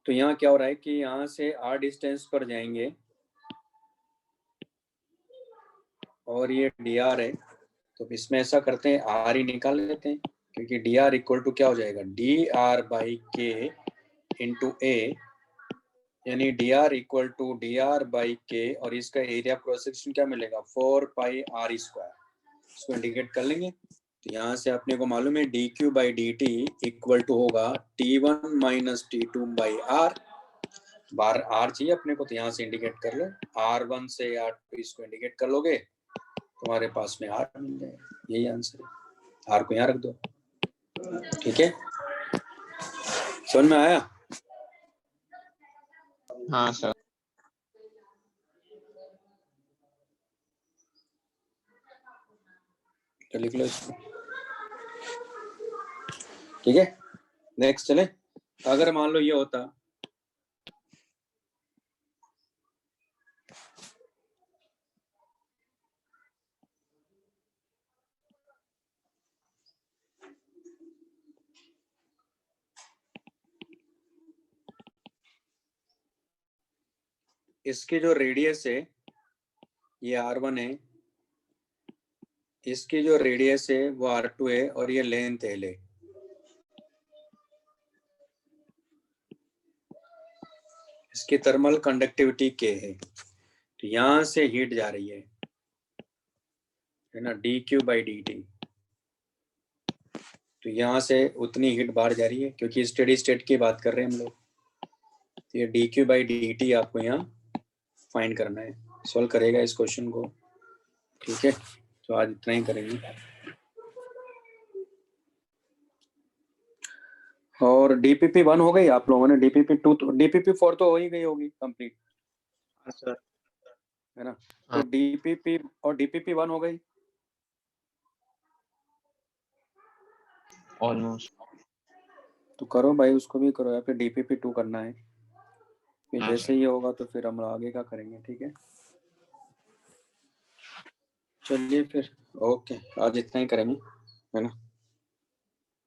तो यहाँ क्या हो रहा है कि यहाँ से r डिस्टेंस पर जाएंगे और ये dr है, तो इसमें ऐसा करते हैं r ही निकाल लेते हैं, क्योंकि dr इक्वल टू क्या हो जाएगा, dr/k इंटू a, यानी dr इक्वल टू dr/k, और इसका एरिया क्रॉस सेक्शन क्या मिलेगा, 4πr²। इसको इंडिकेट कर लेंगे। तो यहाँ से अपने को मालूम है dq/dt इक्वल टू होगा T1 माइनस T2/r। बार r चाहिए अपने को, तो यहाँ से इंडिकेट कर लो, r1 से r2 इसको इंडिकेट कर लोगे, तुम्हारे पास में r मिल जाएगा। यही आंसर है, r को यहाँ रख दो। ठीक है, समझ में आया? हाँ सर। तो लिख लो इसको। ठीक है, नेक्स्ट चले। अगर मान लो ये होता, इसकी जो रेडियस है ये r1 है, इसकी जो रेडियस है वो r2 है, और ये लेंथ है ले। इसकी थर्मल कंडक्टिविटी K है, तो यहां से हीट जा रही है ना, dq/dt। तो यहाँ से उतनी हीट बाहर जा रही है, क्योंकि स्टेडी स्टेट की बात कर रहे हैं हम लोग। तो ये dq/dt आपको यहाँ फाइंड करना है, सॉल्व करेगा इस क्वेश्चन को। ठीक है, तो आज इतना ही करेंगे। और DPP1 हो गई आप लोगों ने, DPP2 तो DPP4 तो हो ही गई होगी कंप्लीट, हाँ सर। है ना? हाँ। तो DPP और DPP1 हो गई। ऑलमोस्ट। तो करो भाई, उसको भी करो, या फिर DPP2 करना है। फिर हाँ, जैसे ही होगा तो फिर हम आगे का करेंगे, ठीक है। चलिए फिर ओके, आज इतना ही करेंगे, है ना।